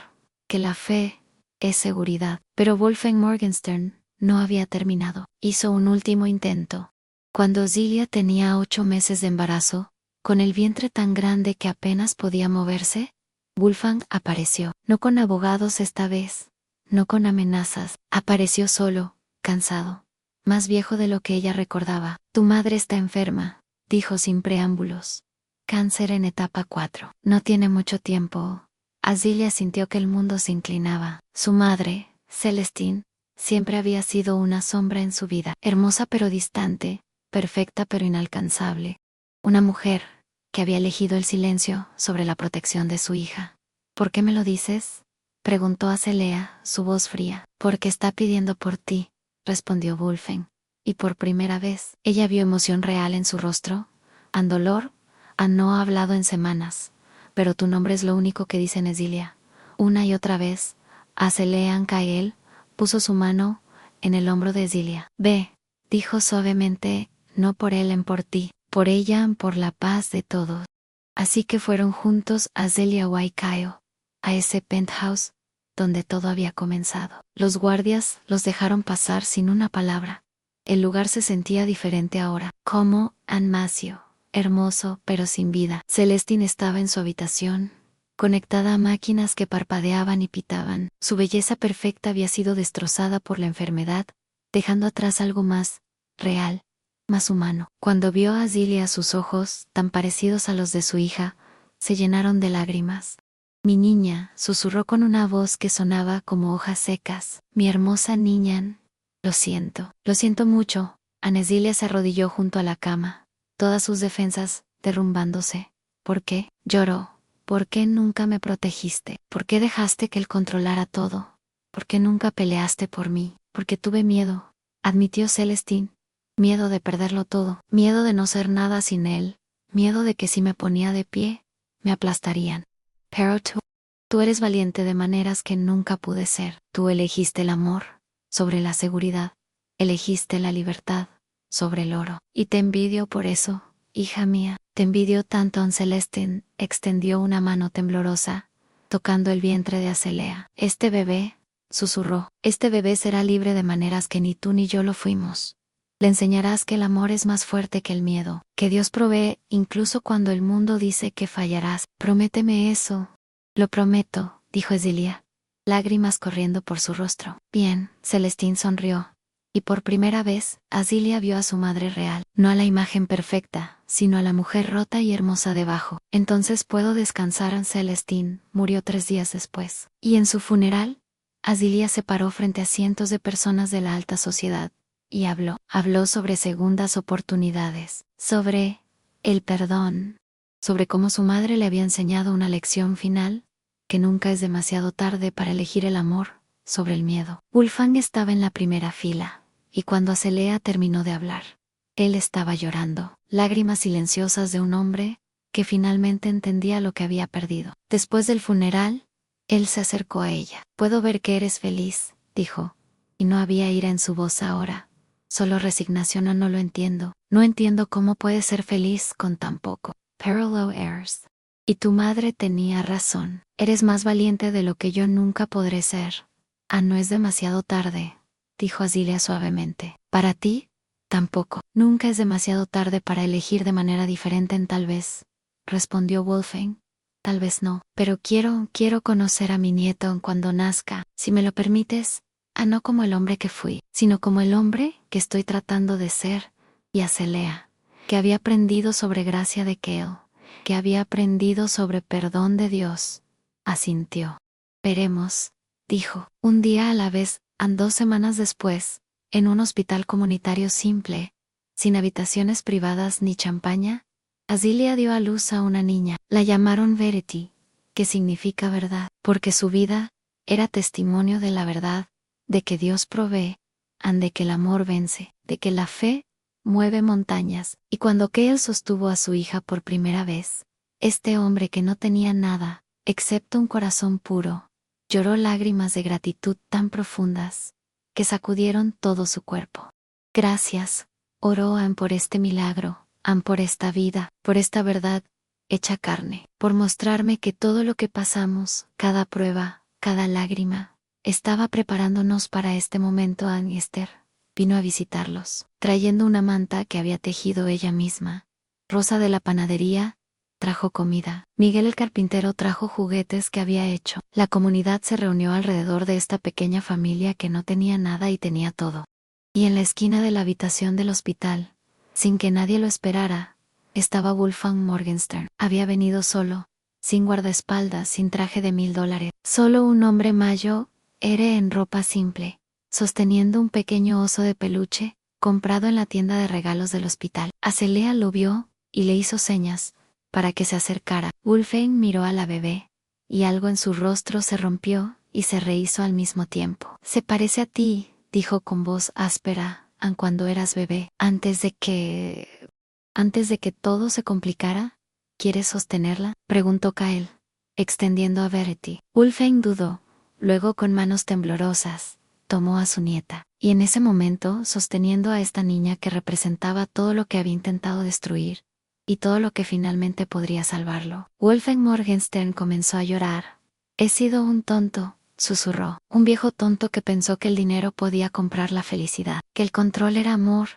A: que la fe es seguridad. Pero Wolfgang Morgenstern no había terminado. Hizo un último intento. Cuando Zilia tenía 8 meses de embarazo, con el vientre tan grande que apenas podía moverse, Wolfgang apareció, no con abogados esta vez, no con amenazas, apareció solo, cansado, más viejo de lo que ella recordaba. Tu madre está enferma, dijo sin preámbulos. Cáncer en etapa 4. No tiene mucho tiempo. Azilia sintió que el mundo se inclinaba. Su madre, Celestine, siempre había sido una sombra en su vida, hermosa pero distante, perfecta pero inalcanzable. Una mujer que había elegido el silencio sobre la protección de su hija. ¿Por qué me lo dices?, preguntó Azalea, su voz fría. Porque está pidiendo por ti, respondió Wolfgang, y por primera vez, ella vio emoción real en su rostro. An dolor, no ha hablado en semanas, pero tu nombre es lo único que dice Nezilia. Una y otra vez, Azalea Ancael puso su mano en el hombro de Zilia. Ve, dijo suavemente, no por él en por ti, por ella en por la paz de todos. Así que fueron juntos a Zelia Waikaio, a ese penthouse, donde todo había comenzado. Los guardias los dejaron pasar sin una palabra. El lugar se sentía diferente ahora, como Anmacio, hermoso pero sin vida. Celestine estaba en su habitación, conectada a máquinas que parpadeaban y pitaban. Su belleza perfecta había sido destrozada por la enfermedad, dejando atrás algo más real, más humano. Cuando vio a Zilia, sus ojos, tan parecidos a los de su hija, se llenaron de lágrimas. Mi niña, susurró con una voz que sonaba como hojas secas. Mi hermosa niña. Lo siento mucho. Zilia se arrodilló junto a la cama, todas sus defensas derrumbándose. ¿Por qué? Lloró. ¿Por qué nunca me protegiste? ¿Por qué dejaste que él controlara todo? ¿Por qué nunca peleaste por mí? Porque tuve miedo, admitió Celestine. miedo de perderlo todo, miedo de no ser nada sin él, miedo de que si me ponía de pie, me aplastarían. Pero tú eres valiente de maneras que nunca pude ser. Tú elegiste el amor sobre la seguridad, elegiste la libertad sobre el oro. Y te envidio por eso, hija mía, te envidio tanto. Celestin extendió una mano temblorosa, tocando el vientre de Azalea. Este bebé, susurró, este bebé será libre de maneras que ni tú ni yo lo fuimos. Le enseñarás que el amor es más fuerte que el miedo, que Dios provee incluso cuando el mundo dice que fallarás. Prométeme eso. Lo prometo, dijo Azilia, lágrimas corriendo por su rostro. Bien, Celestín sonrió. Y por primera vez, Azilia vio a su madre real, no a la imagen perfecta, sino a la mujer rota y hermosa debajo. Entonces puedo descansar. Celestín murió 3 días después. Y en su funeral, Azilia se paró frente a cientos de personas de la alta sociedad, y habló sobre segundas oportunidades, sobre el perdón, sobre cómo su madre le había enseñado una lección final, que nunca es demasiado tarde para elegir el amor, sobre el miedo. Wolfgang estaba en la primera fila, y cuando Azalea terminó de hablar, él estaba llorando, lágrimas silenciosas de un hombre que finalmente entendía lo que había perdido. Después del funeral, él se acercó a ella. Puedo ver que eres feliz, dijo, y no había ira en su voz ahora. Solo resignación. No lo entiendo. No entiendo cómo puedes ser feliz con tan poco. Parallel Airs. Y tu madre tenía razón. Eres más valiente de lo que yo nunca podré ser. No es demasiado tarde, dijo Azilia suavemente. Para ti, tampoco. Nunca es demasiado tarde para elegir de manera diferente. Tal vez, respondió Wolfgang. Tal vez no. Pero quiero conocer a mi nieto cuando nazca. Si me lo permites. No como el hombre que fui, sino como el hombre que estoy tratando de ser. Y Azalea, que había aprendido sobre gracia de Kale, que había aprendido sobre perdón de Dios, asintió. Veremos, dijo, un día a la vez. 2 semanas después, en un hospital comunitario simple, sin habitaciones privadas ni champaña, Azilia dio a luz a una niña. La llamaron Verity, que significa verdad, porque su vida era testimonio de la verdad, de que Dios provee, de que el amor vence, de que la fe mueve montañas. Y cuando Kale sostuvo a su hija por primera vez, este hombre que no tenía nada, excepto un corazón puro, lloró lágrimas de gratitud tan profundas, que sacudieron todo su cuerpo. Gracias, oró Anne, por este milagro, Anne, por esta vida, por esta verdad hecha carne, por mostrarme que todo lo que pasamos, cada prueba, cada lágrima, estaba preparándonos para este momento. Anne y Esther vino a visitarlos, trayendo una manta que había tejido ella misma. Rosa de la panadería trajo comida. Miguel el carpintero trajo juguetes que había hecho. La comunidad se reunió alrededor de esta pequeña familia que no tenía nada y tenía todo. Y en la esquina de la habitación del hospital, sin que nadie lo esperara, estaba Wolfgang Morgenstern. Había venido solo, sin guardaespaldas, sin traje de $1000. Solo un hombre mayo, en ropa simple, sosteniendo un pequeño oso de peluche, comprado en la tienda de regalos del hospital. Azalea lo vio, y le hizo señas, para que se acercara. Wolfgang miró a la bebé, y algo en su rostro se rompió, y se rehízo al mismo tiempo. Se parece a ti, dijo con voz áspera, cuando eras bebé. Antes de que todo se complicara. ¿Quieres sostenerla?, preguntó Kyle, extendiendo a Verity. Wolfgang dudó. Luego, con manos temblorosas, tomó a su nieta, y en ese momento, sosteniendo a esta niña que representaba todo lo que había intentado destruir, y todo lo que finalmente podría salvarlo, Wolfgang Morgenstern comenzó a llorar. He sido un tonto, susurró, un viejo tonto que pensó que el dinero podía comprar la felicidad, que el control era amor,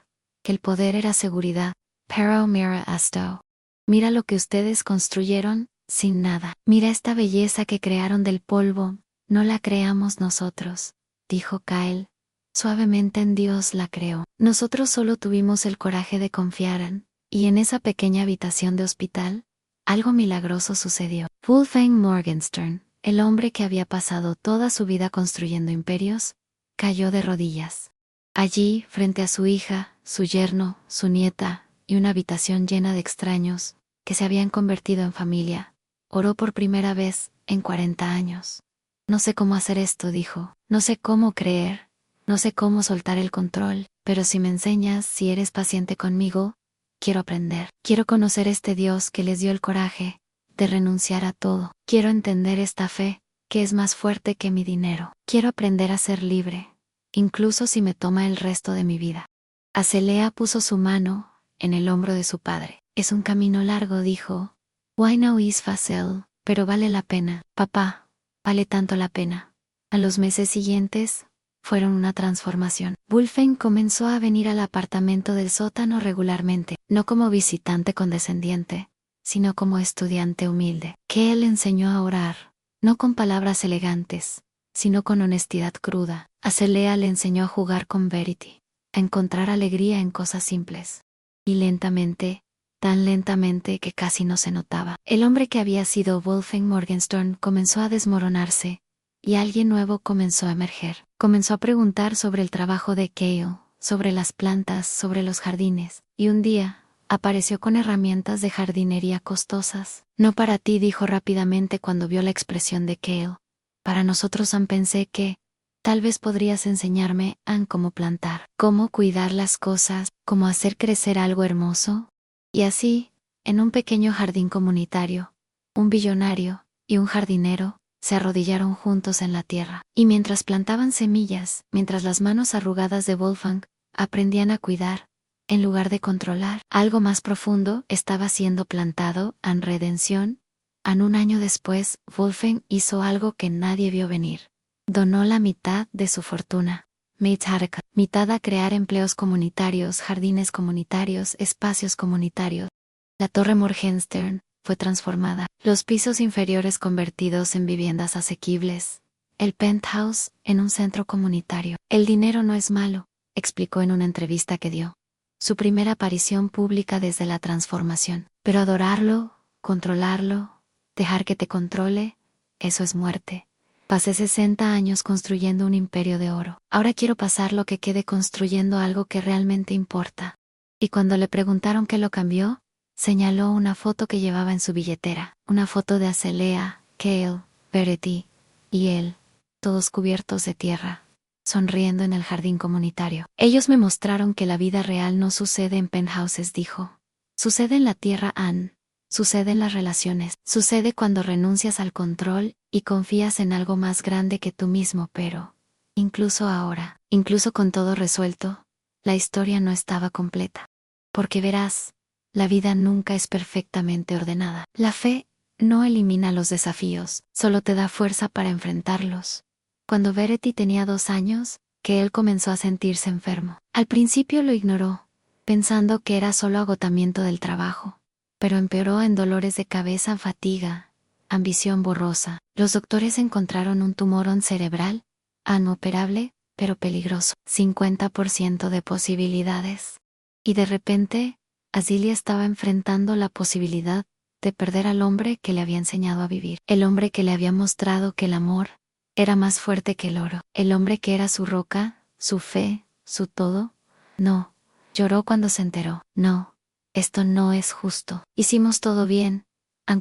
A: que el poder era seguridad. Pero mira esto. Mira lo que ustedes construyeron, sin nada. Mira esta belleza que crearon del polvo. No la creamos nosotros, dijo Kyle. Suavemente en Dios la creó. Nosotros solo tuvimos el coraje de confiar y en esa pequeña habitación de hospital, algo milagroso sucedió. Wolfgang Morgenstern, el hombre que había pasado toda su vida construyendo imperios, cayó de rodillas. Allí, frente a su hija, su yerno, su nieta, y una habitación llena de extraños, que se habían convertido en familia, oró por primera vez en 40 años. No sé cómo hacer esto, dijo. No sé cómo creer No sé cómo soltar el control, pero si me enseñas, si eres paciente conmigo, quiero aprender. Quiero conocer este Dios que les dio el coraje de renunciar a todo. Quiero entender esta fe, que es más fuerte que mi dinero. Quiero aprender a ser libre, incluso si me toma el resto de mi vida. Acelea puso su mano en el hombro de su padre. Es un camino largo, dijo. Why now is fácil, pero vale la pena. Papá, vale tanto la pena. A los meses siguientes, fueron una transformación. Wolfgang comenzó a venir al apartamento del sótano regularmente, no como visitante condescendiente, sino como estudiante humilde, que él le enseñó a orar, no con palabras elegantes, sino con honestidad cruda. Acelea le enseñó a jugar con Verity, a encontrar alegría en cosas simples. Y lentamente, tan lentamente que casi no se notaba, el hombre que había sido Wolfgang Morgenstern comenzó a desmoronarse, y alguien nuevo comenzó a emerger. Comenzó a preguntar sobre el trabajo de Cale, sobre las plantas, sobre los jardines, y un día, apareció con herramientas de jardinería costosas. No para ti, dijo rápidamente cuando vio la expresión de Cale. Para nosotros, pensé que tal vez podrías enseñarme, cómo plantar, cómo cuidar las cosas, cómo hacer crecer algo hermoso. Y así, en un pequeño jardín comunitario, un billonario y un jardinero se arrodillaron juntos en la tierra, y mientras plantaban semillas, mientras las manos arrugadas de Wolfgang aprendían a cuidar, en lugar de controlar, algo más profundo estaba siendo plantado, en redención. Un año después, Wolfgang hizo algo que nadie vio venir. Donó la mitad de su fortuna, mitad a crear empleos comunitarios, jardines comunitarios, espacios comunitarios. La Torre Morgenstern fue transformada, los pisos inferiores convertidos en viviendas asequibles, el penthouse en un centro comunitario. El dinero no es malo, explicó en una entrevista que dio. Su primera aparición pública desde la transformación. Pero adorarlo, controlarlo, dejar que te controle, eso es muerte. Pasé 60 años construyendo un imperio de oro. Ahora quiero pasar lo que quede construyendo algo que realmente importa. Y cuando le preguntaron qué lo cambió, señaló una foto que llevaba en su billetera, una foto de Acelea, Cale, Verity y él, todos cubiertos de tierra, sonriendo en el jardín comunitario. Ellos me mostraron que la vida real no sucede en penthouses, dijo. Sucede en la tierra, Anne. Sucede en las relaciones. Sucede cuando renuncias al control y confías en algo más grande que tú mismo, pero incluso ahora, incluso con todo resuelto, la historia no estaba completa. Porque verás, la vida nunca es perfectamente ordenada. La fe no elimina los desafíos, solo te da fuerza para enfrentarlos. Cuando Verity tenía 2 años, que él comenzó a sentirse enfermo. Al principio lo ignoró, pensando que era solo agotamiento del trabajo, pero empeoró en dolores de cabeza, fatiga, ambición borrosa. Los doctores encontraron un tumor cerebral, inoperable, pero peligroso. 50% de posibilidades. Y de repente, Azilia estaba enfrentando la posibilidad de perder al hombre que le había enseñado a vivir. El hombre que le había mostrado que el amor era más fuerte que el oro. El hombre que era su roca, su fe, su todo. No. Lloró cuando se enteró. No. Esto no es justo. Hicimos todo bien.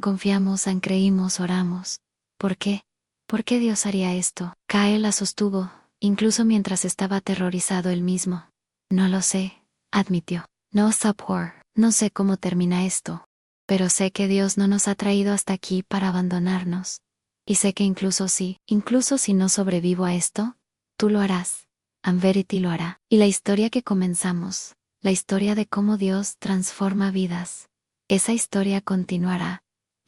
A: Confiamos, creímos, oramos. ¿Por qué? ¿Por qué Dios haría esto? Kyle la sostuvo, incluso mientras estaba aterrorizado él mismo. No lo sé, admitió. No stop war. No sé cómo termina esto. Pero sé que Dios no nos ha traído hasta aquí para abandonarnos. Y sé que incluso si no sobrevivo a esto, tú lo harás. And Verity lo hará. Y la historia que comenzamos, la historia de cómo Dios transforma vidas, esa historia continuará.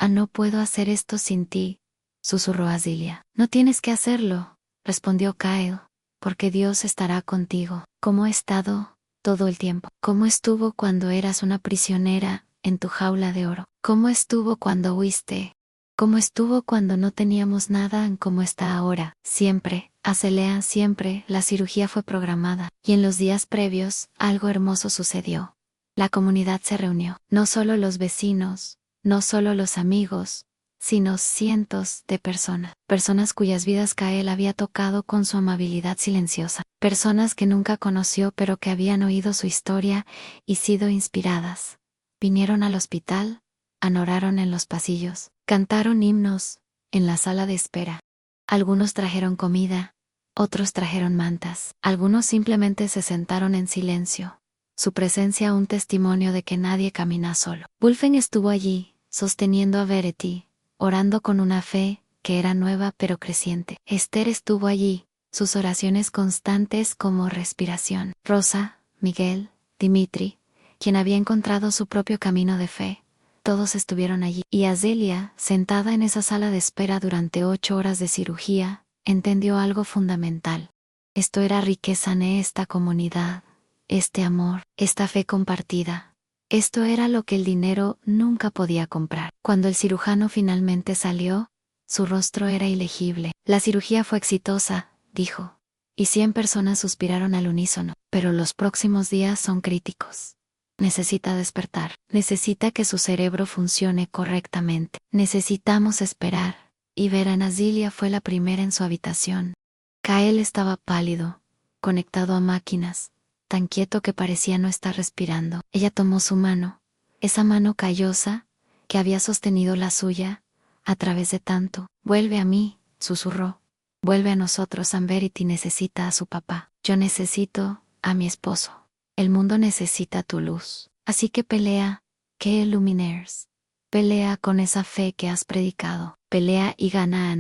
A: No puedo hacer esto sin ti, susurró Azilia. No tienes que hacerlo, respondió Kyle, porque Dios estará contigo, como ha estado todo el tiempo. Como estuvo cuando eras una prisionera en tu jaula de oro. Como estuvo cuando huiste. Como estuvo cuando no teníamos nada, como está ahora. Siempre, Acelea, siempre, la cirugía fue programada. Y en los días previos, algo hermoso sucedió. La comunidad se reunió. No solo los vecinos, no solo los amigos, sino cientos de personas. Personas cuyas vidas Kyle había tocado con su amabilidad silenciosa. Personas que nunca conoció pero que habían oído su historia y sido inspiradas. Vinieron al hospital, oraron en los pasillos, cantaron himnos en la sala de espera. Algunos trajeron comida, Otros trajeron mantas. Algunos simplemente se sentaron en silencio. Su presencia un testimonio de que nadie camina solo. Wulfen estuvo allí, sosteniendo a Verity, orando con una fe que era nueva pero creciente. Esther estuvo allí, sus oraciones constantes como respiración. Rosa, Miguel, Dimitri, quien había encontrado su propio camino de fe. Todos estuvieron allí. Y Azelia, sentada en esa sala de espera durante 8 horas de cirugía, entendió algo fundamental. Esto era riqueza en esta comunidad, este amor, esta fe compartida. Esto era lo que el dinero nunca podía comprar. Cuando el cirujano finalmente salió, su rostro era ilegible. La cirugía fue exitosa, dijo. Y 100 personas suspiraron al unísono. Pero los próximos días son críticos. Necesita despertar. Necesita que su cerebro funcione correctamente. Necesitamos esperar. Y Vera Nazilia fue la primera en su habitación. Kael estaba pálido, conectado a máquinas, tan quieto que parecía no estar respirando. Ella tomó su mano, esa mano callosa, que había sostenido la suya, a través de tanto. Vuelve a mí, susurró. Vuelve a nosotros. Verity necesita a su papá. Yo necesito a mi esposo. El mundo necesita tu luz. Así que pelea, que Luminaires. Pelea con esa fe que has predicado. Pelea y gana.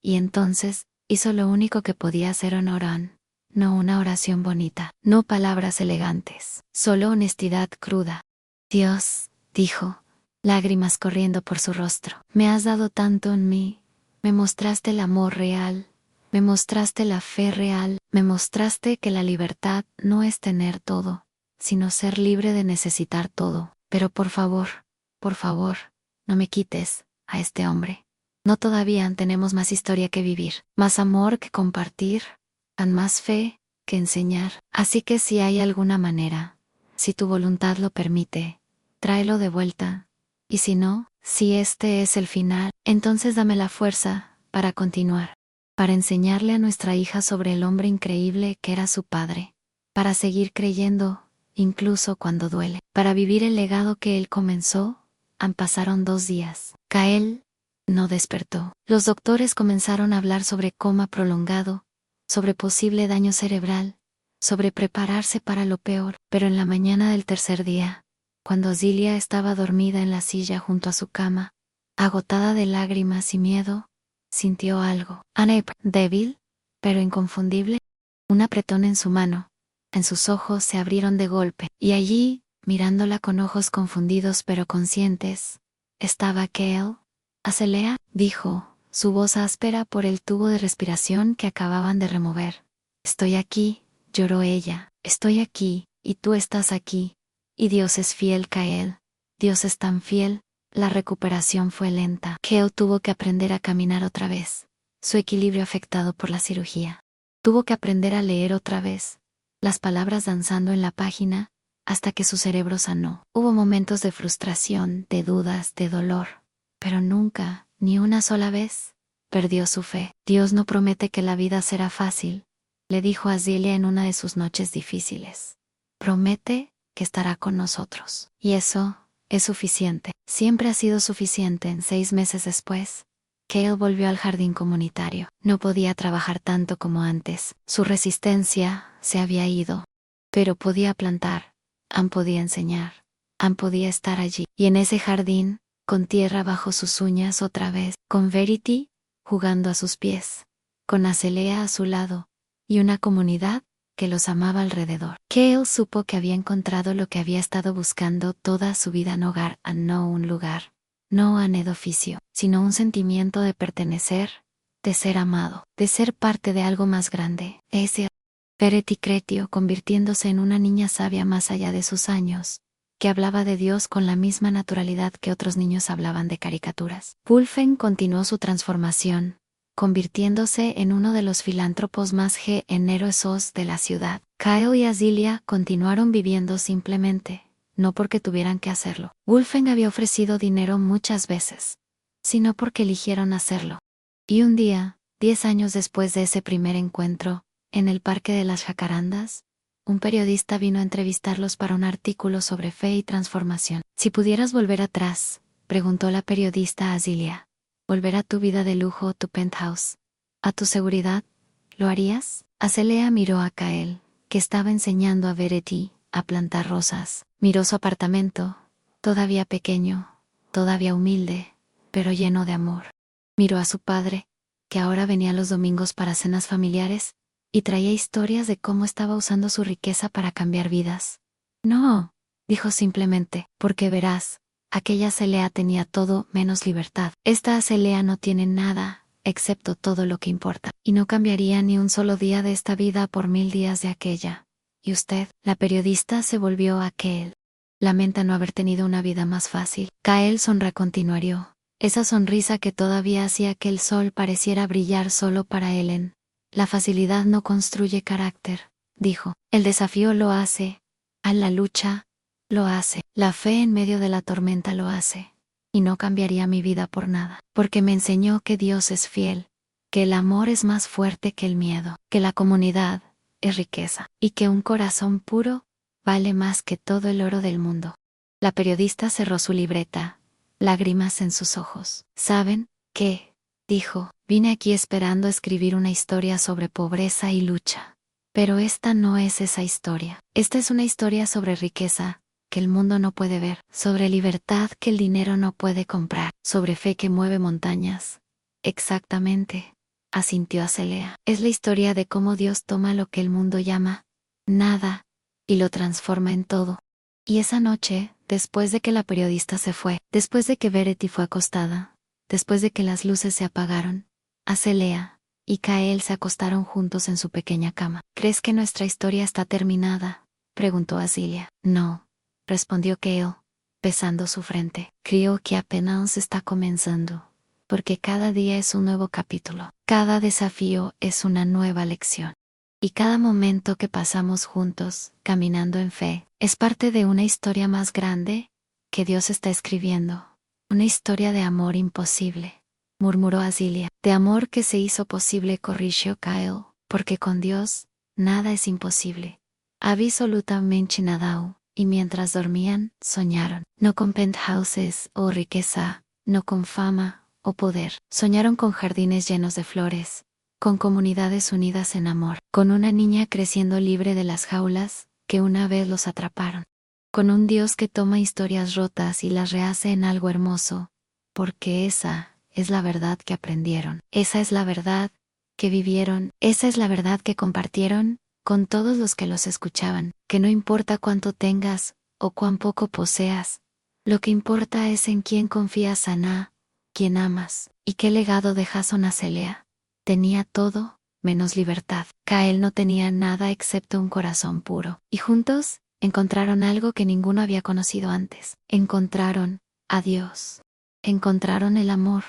A: Y entonces, hizo lo único que podía hacer en Orán. No una oración bonita, no palabras elegantes, solo honestidad cruda. Dios, dijo, lágrimas corriendo por su rostro. Me has dado tanto en mí. Me mostraste el amor real. Me mostraste la fe real. Me mostraste que la libertad no es tener todo, sino ser libre de necesitar todo. Pero por favor, no me quites a este hombre. No todavía tenemos más historia que vivir, más amor que compartir, más fe que enseñar. Así que si hay alguna manera, si tu voluntad lo permite, tráelo de vuelta. Y si no, si este es el final, entonces dame la fuerza para continuar, para enseñarle a nuestra hija sobre el hombre increíble que era su padre, para seguir creyendo, incluso cuando duele, para vivir el legado que él comenzó. Pasaron 2 días. Kael no despertó. Los doctores comenzaron a hablar sobre coma prolongado, sobre posible daño cerebral, sobre prepararse para lo peor. Pero en la mañana del tercer día, cuando Azelia estaba dormida en la silla junto a su cama, agotada de lágrimas y miedo, sintió algo. Débil, pero inconfundible, un apretón en su mano. En sus ojos se abrieron de golpe, y allí, mirándola con ojos confundidos pero conscientes, estaba Kael. Azelea, dijo, su voz áspera por el tubo de respiración que acababan de remover. Estoy aquí, lloró ella, estoy aquí, y tú estás aquí. Y Dios es fiel, Kael. Dios es tan fiel. La recuperación fue lenta. Kael tuvo que aprender a caminar otra vez, su equilibrio afectado por la cirugía. Tuvo que aprender a leer otra vez, las palabras danzando en la página, hasta que su cerebro sanó. Hubo momentos de frustración, de dudas, de dolor. Pero nunca, ni una sola vez, perdió su fe. Dios no promete que la vida será fácil, le dijo a Azelia en una de sus noches difíciles. Promete que estará con nosotros. Y eso es suficiente. Siempre ha sido suficiente. 6 meses después, Kael volvió al jardín comunitario. No podía trabajar tanto como antes. Su resistencia se había ido. Pero podía plantar. Podía enseñar. Podía estar allí. Y en ese jardín, con tierra bajo sus uñas otra vez, con Verity jugando a sus pies, con Azelea a su lado, y una comunidad que los amaba alrededor. Kael supo que había encontrado lo que había estado buscando toda su vida en hogar, no un lugar, no un edificio, sino un sentimiento de pertenecer, de ser amado, de ser parte de algo más grande. Ese Verity creció convirtiéndose en una niña sabia más allá de sus años, que hablaba de Dios con la misma naturalidad que otros niños hablaban de caricaturas. Wulfen continuó su transformación, convirtiéndose en uno de los filántropos más generosos de la ciudad. Kael y Azelia continuaron viviendo simplemente, no porque tuvieran que hacerlo. Wulfen había ofrecido dinero muchas veces, sino porque eligieron hacerlo. Y un día, 10 años después de ese primer encuentro, en el Parque de las Jacarandas, un periodista vino a entrevistarlos para un artículo sobre fe y transformación. Si pudieras volver atrás, preguntó la periodista a Azelia, volver a tu vida de lujo, tu penthouse, a tu seguridad, ¿Lo harías? Acelea miró a Kael, que estaba enseñando a Verity a plantar rosas. Miró su apartamento, todavía pequeño, todavía humilde, pero lleno de amor. Miró a su padre, que ahora venía los domingos para cenas familiares, y traía historias de cómo estaba usando su riqueza para cambiar vidas. No, dijo simplemente, porque verás, aquella Acelea tenía todo menos libertad. Esta Acelea no tiene nada, excepto todo lo que importa, y no cambiaría ni un solo día de esta vida por 1000 días de aquella. ¿Y usted? La periodista se volvió a Kael. Lamenta no haber tenido una vida más fácil. Kael continuó. Esa sonrisa que todavía hacía que el sol pareciera brillar solo para Ellen. La facilidad no construye carácter, dijo. El desafío lo hace. A la lucha, lo hace. La fe en medio de la tormenta lo hace. Y no cambiaría mi vida por nada. Porque me enseñó que Dios es fiel. Que el amor es más fuerte que el miedo. Que la comunidad es riqueza. Y que un corazón puro vale más que todo el oro del mundo. La periodista cerró su libreta, lágrimas en sus ojos. ¿Saben qué? Dijo, vine aquí esperando escribir una historia sobre pobreza y lucha. Pero esta no es esa historia. Esta es una historia sobre riqueza, que el mundo no puede ver, sobre libertad que el dinero no puede comprar, sobre fe que mueve montañas. Exactamente, asintió Acelea. Es la historia de cómo Dios toma lo que el mundo llama nada, y lo transforma en todo. Y esa noche, después de que la periodista se fue, después de que Verity fue acostada, después de que las luces se apagaron, Acelea y Kael se acostaron juntos en su pequeña cama. ¿Crees que nuestra historia está terminada?, preguntó Azilia. No, respondió Kael, besando su frente. Creo que apenas está comenzando, porque cada día es un nuevo capítulo, cada desafío es una nueva lección. Y cada momento que pasamos juntos, caminando en fe, es parte de una historia más grande que Dios está escribiendo. Una historia de amor imposible, murmuró Azilia. De amor que se hizo posible, corrigió Kael, porque con Dios, nada es imposible. Absolutamente nada. Y mientras dormían, soñaron. No con penthouses o riqueza, no con fama o poder. Soñaron con jardines llenos de flores, con comunidades unidas en amor, con una niña creciendo libre de las jaulas que una vez los atraparon, con un Dios que toma historias rotas y las rehace en algo hermoso, porque esa es la verdad que aprendieron, esa es la verdad que vivieron, esa es la verdad que compartieron con todos los que los escuchaban, que no importa cuánto tengas o cuán poco poseas, lo que importa es en quién confías, Ana, quién amas, y qué legado dejas a Acelea. Tenía todo, menos libertad. Kael no tenía nada excepto un corazón puro. Y juntos, encontraron algo que ninguno había conocido antes. Encontraron a Dios. Encontraron el amor.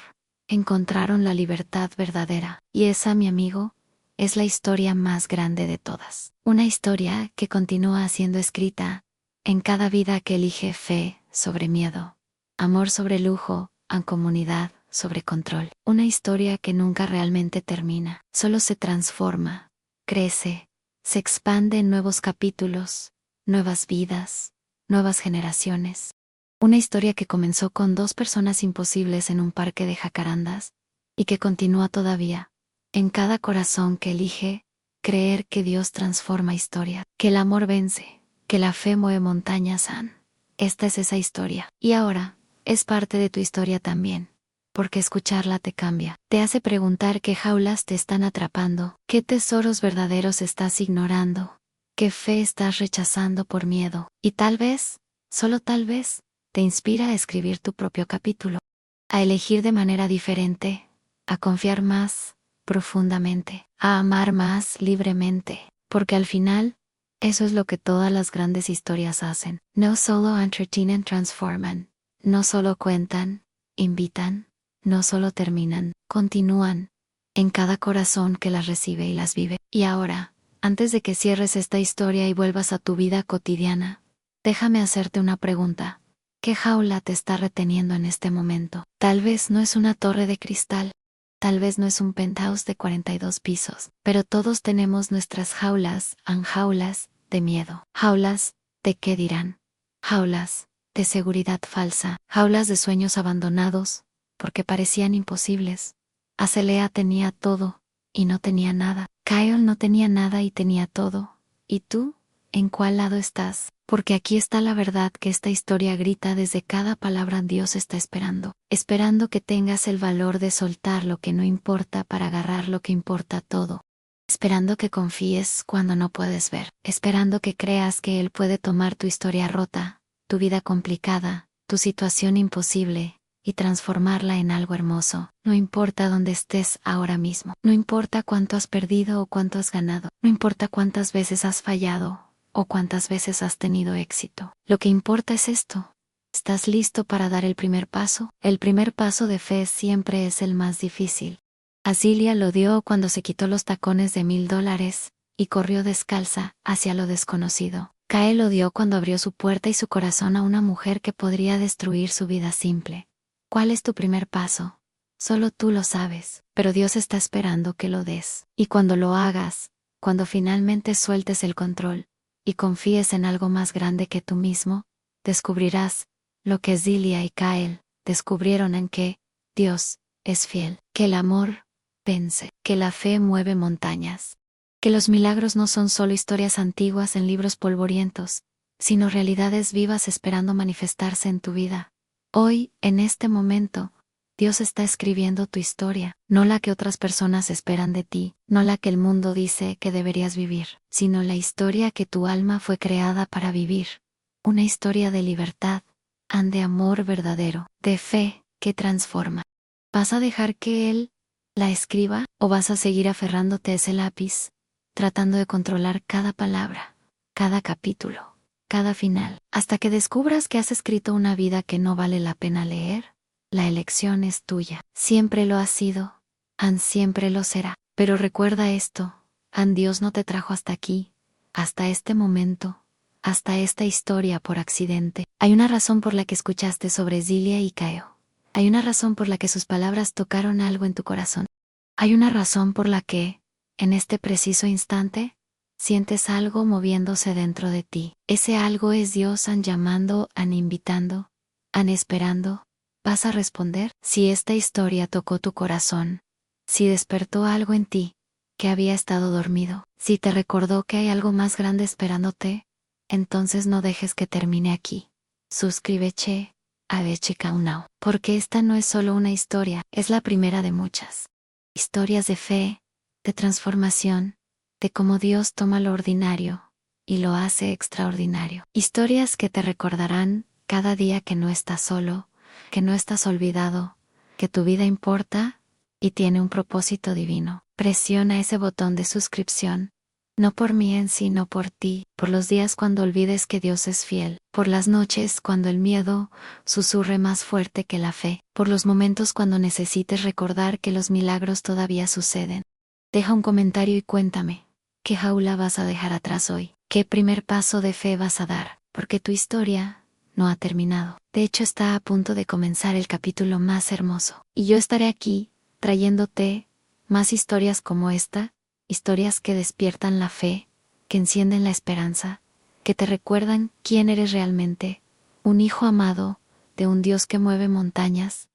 A: Encontraron la libertad verdadera. Y esa, mi amigo, es la historia más grande de todas. Una historia que continúa siendo escrita en cada vida que elige fe sobre miedo, amor sobre lujo, en comunidad sobre control. Una historia que nunca realmente termina, solo se transforma, crece, se expande en nuevos capítulos, nuevas vidas, nuevas generaciones. Una historia que comenzó con 2 personas imposibles en un parque de jacarandas, y que continúa todavía, en cada corazón que elige creer que Dios transforma historia, que el amor vence, que la fe mueve montañas. Esta es esa historia. Y ahora, es parte de tu historia también. Porque escucharla te cambia. Te hace preguntar qué jaulas te están atrapando, qué tesoros verdaderos estás ignorando, qué fe estás rechazando por miedo. Y tal vez, solo tal vez, te inspira a escribir tu propio capítulo. A elegir de manera diferente, a confiar más profundamente, a amar más libremente. Porque al final, eso es lo que todas las grandes historias hacen. No solo entretienen, transforman. No solo cuentan, invitan. No solo terminan, continúan, en cada corazón que las recibe y las vive. Y ahora, antes de que cierres esta historia y vuelvas a tu vida cotidiana, déjame hacerte una pregunta. ¿Qué jaula te está reteniendo en este momento? Tal vez no es una torre de cristal, tal vez no es un penthouse de 42 pisos, pero todos tenemos nuestras jaulas, jaulas de miedo, jaulas de qué dirán, jaulas de seguridad falsa, jaulas de sueños abandonados, porque parecían imposibles. Acelea tenía todo, y no tenía nada. Kyle no tenía nada y tenía todo. ¿Y tú? ¿En cuál lado estás? Porque aquí está la verdad que esta historia grita desde cada palabra. Dios está esperando. Esperando que tengas el valor de soltar lo que no importa para agarrar lo que importa todo. Esperando que confíes cuando no puedes ver. Esperando que creas que Él puede tomar tu historia rota, tu vida complicada, tu situación imposible, y transformarla en algo hermoso. No importa dónde estés ahora mismo. No importa cuánto has perdido o cuánto has ganado. No importa cuántas veces has fallado o cuántas veces has tenido éxito. Lo que importa es esto. ¿Estás listo para dar el primer paso? El primer paso de fe siempre es el más difícil. Azilia lo dio cuando se quitó los tacones de $1000 y corrió descalza hacia lo desconocido. Kyle lo dio cuando abrió su puerta y su corazón a una mujer que podría destruir su vida simple. ¿Cuál es tu primer paso? Solo tú lo sabes, pero Dios está esperando que lo des. Y cuando lo hagas, cuando finalmente sueltes el control y confíes en algo más grande que tú mismo, descubrirás lo que Zilia y Kyle descubrieron, en que Dios es fiel, que el amor vence, que la fe mueve montañas, que los milagros no son solo historias antiguas en libros polvorientos, sino realidades vivas esperando manifestarse en tu vida. Hoy, en este momento, Dios está escribiendo tu historia, no la que otras personas esperan de ti, no la que el mundo dice que deberías vivir, sino la historia que tu alma fue creada para vivir. Una historia de libertad, de amor verdadero, de fe que transforma. ¿Vas a dejar que Él la escriba o vas a seguir aferrándote a ese lápiz, tratando de controlar cada palabra, cada capítulo, cada final, hasta que descubras que has escrito una vida que no vale la pena leer? La elección es tuya. Siempre lo ha sido. Siempre lo será. Pero recuerda esto. Dios no te trajo hasta aquí, hasta este momento, hasta esta historia por accidente. Hay una razón por la que escuchaste sobre Zilia y Kyle. Hay una razón por la que sus palabras tocaron algo en tu corazón. Hay una razón por la que, en este preciso instante, sientes algo moviéndose dentro de ti. Ese algo es Dios llamando, invitando, esperando. ¿Vas a responder? Si esta historia tocó tu corazón, si despertó algo en ti que había estado dormido, si te recordó que hay algo más grande esperándote, entonces no dejes que termine aquí. Suscríbete a Now, porque esta no es solo una historia, es la primera de muchas. Historias de fe, de transformación, de cómo Dios toma lo ordinario y lo hace extraordinario. Historias que te recordarán cada día que no estás solo, que no estás olvidado, que tu vida importa y tiene un propósito divino. Presiona ese botón de suscripción, no por mí sino por ti, por los días cuando olvides que Dios es fiel, por las noches cuando el miedo susurre más fuerte que la fe, por los momentos cuando necesites recordar que los milagros todavía suceden. Deja un comentario y cuéntame, ¿qué jaula vas a dejar atrás hoy? ¿Qué primer paso de fe vas a dar? Porque tu historia no ha terminado. De hecho, está a punto de comenzar el capítulo más hermoso. Y yo estaré aquí, trayéndote más historias como esta, historias que despiertan la fe, que encienden la esperanza, que te recuerdan quién eres realmente, un hijo amado, de un Dios que mueve montañas.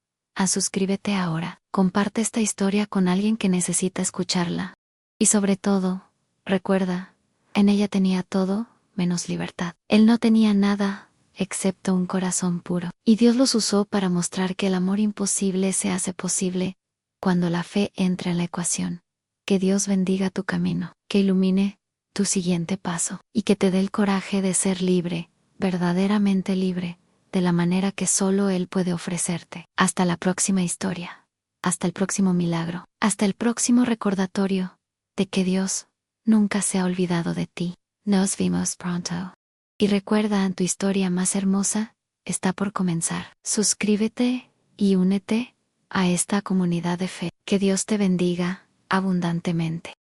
A: Suscríbete ahora, comparte esta historia con alguien que necesita escucharla. Y sobre todo, recuerda, en ella tenía todo, menos libertad. Él no tenía nada, excepto un corazón puro. Y Dios los usó para mostrar que el amor imposible se hace posible cuando la fe entra en la ecuación. Que Dios bendiga tu camino, que ilumine tu siguiente paso, y que te dé el coraje de ser libre, verdaderamente libre, de la manera que solo Él puede ofrecerte. Hasta la próxima historia. Hasta el próximo milagro. Hasta el próximo recordatorio de que Dios nunca se ha olvidado de ti. Nos vemos pronto. Y recuerda, tu historia más hermosa está por comenzar. Suscríbete y únete a esta comunidad de fe. Que Dios te bendiga abundantemente.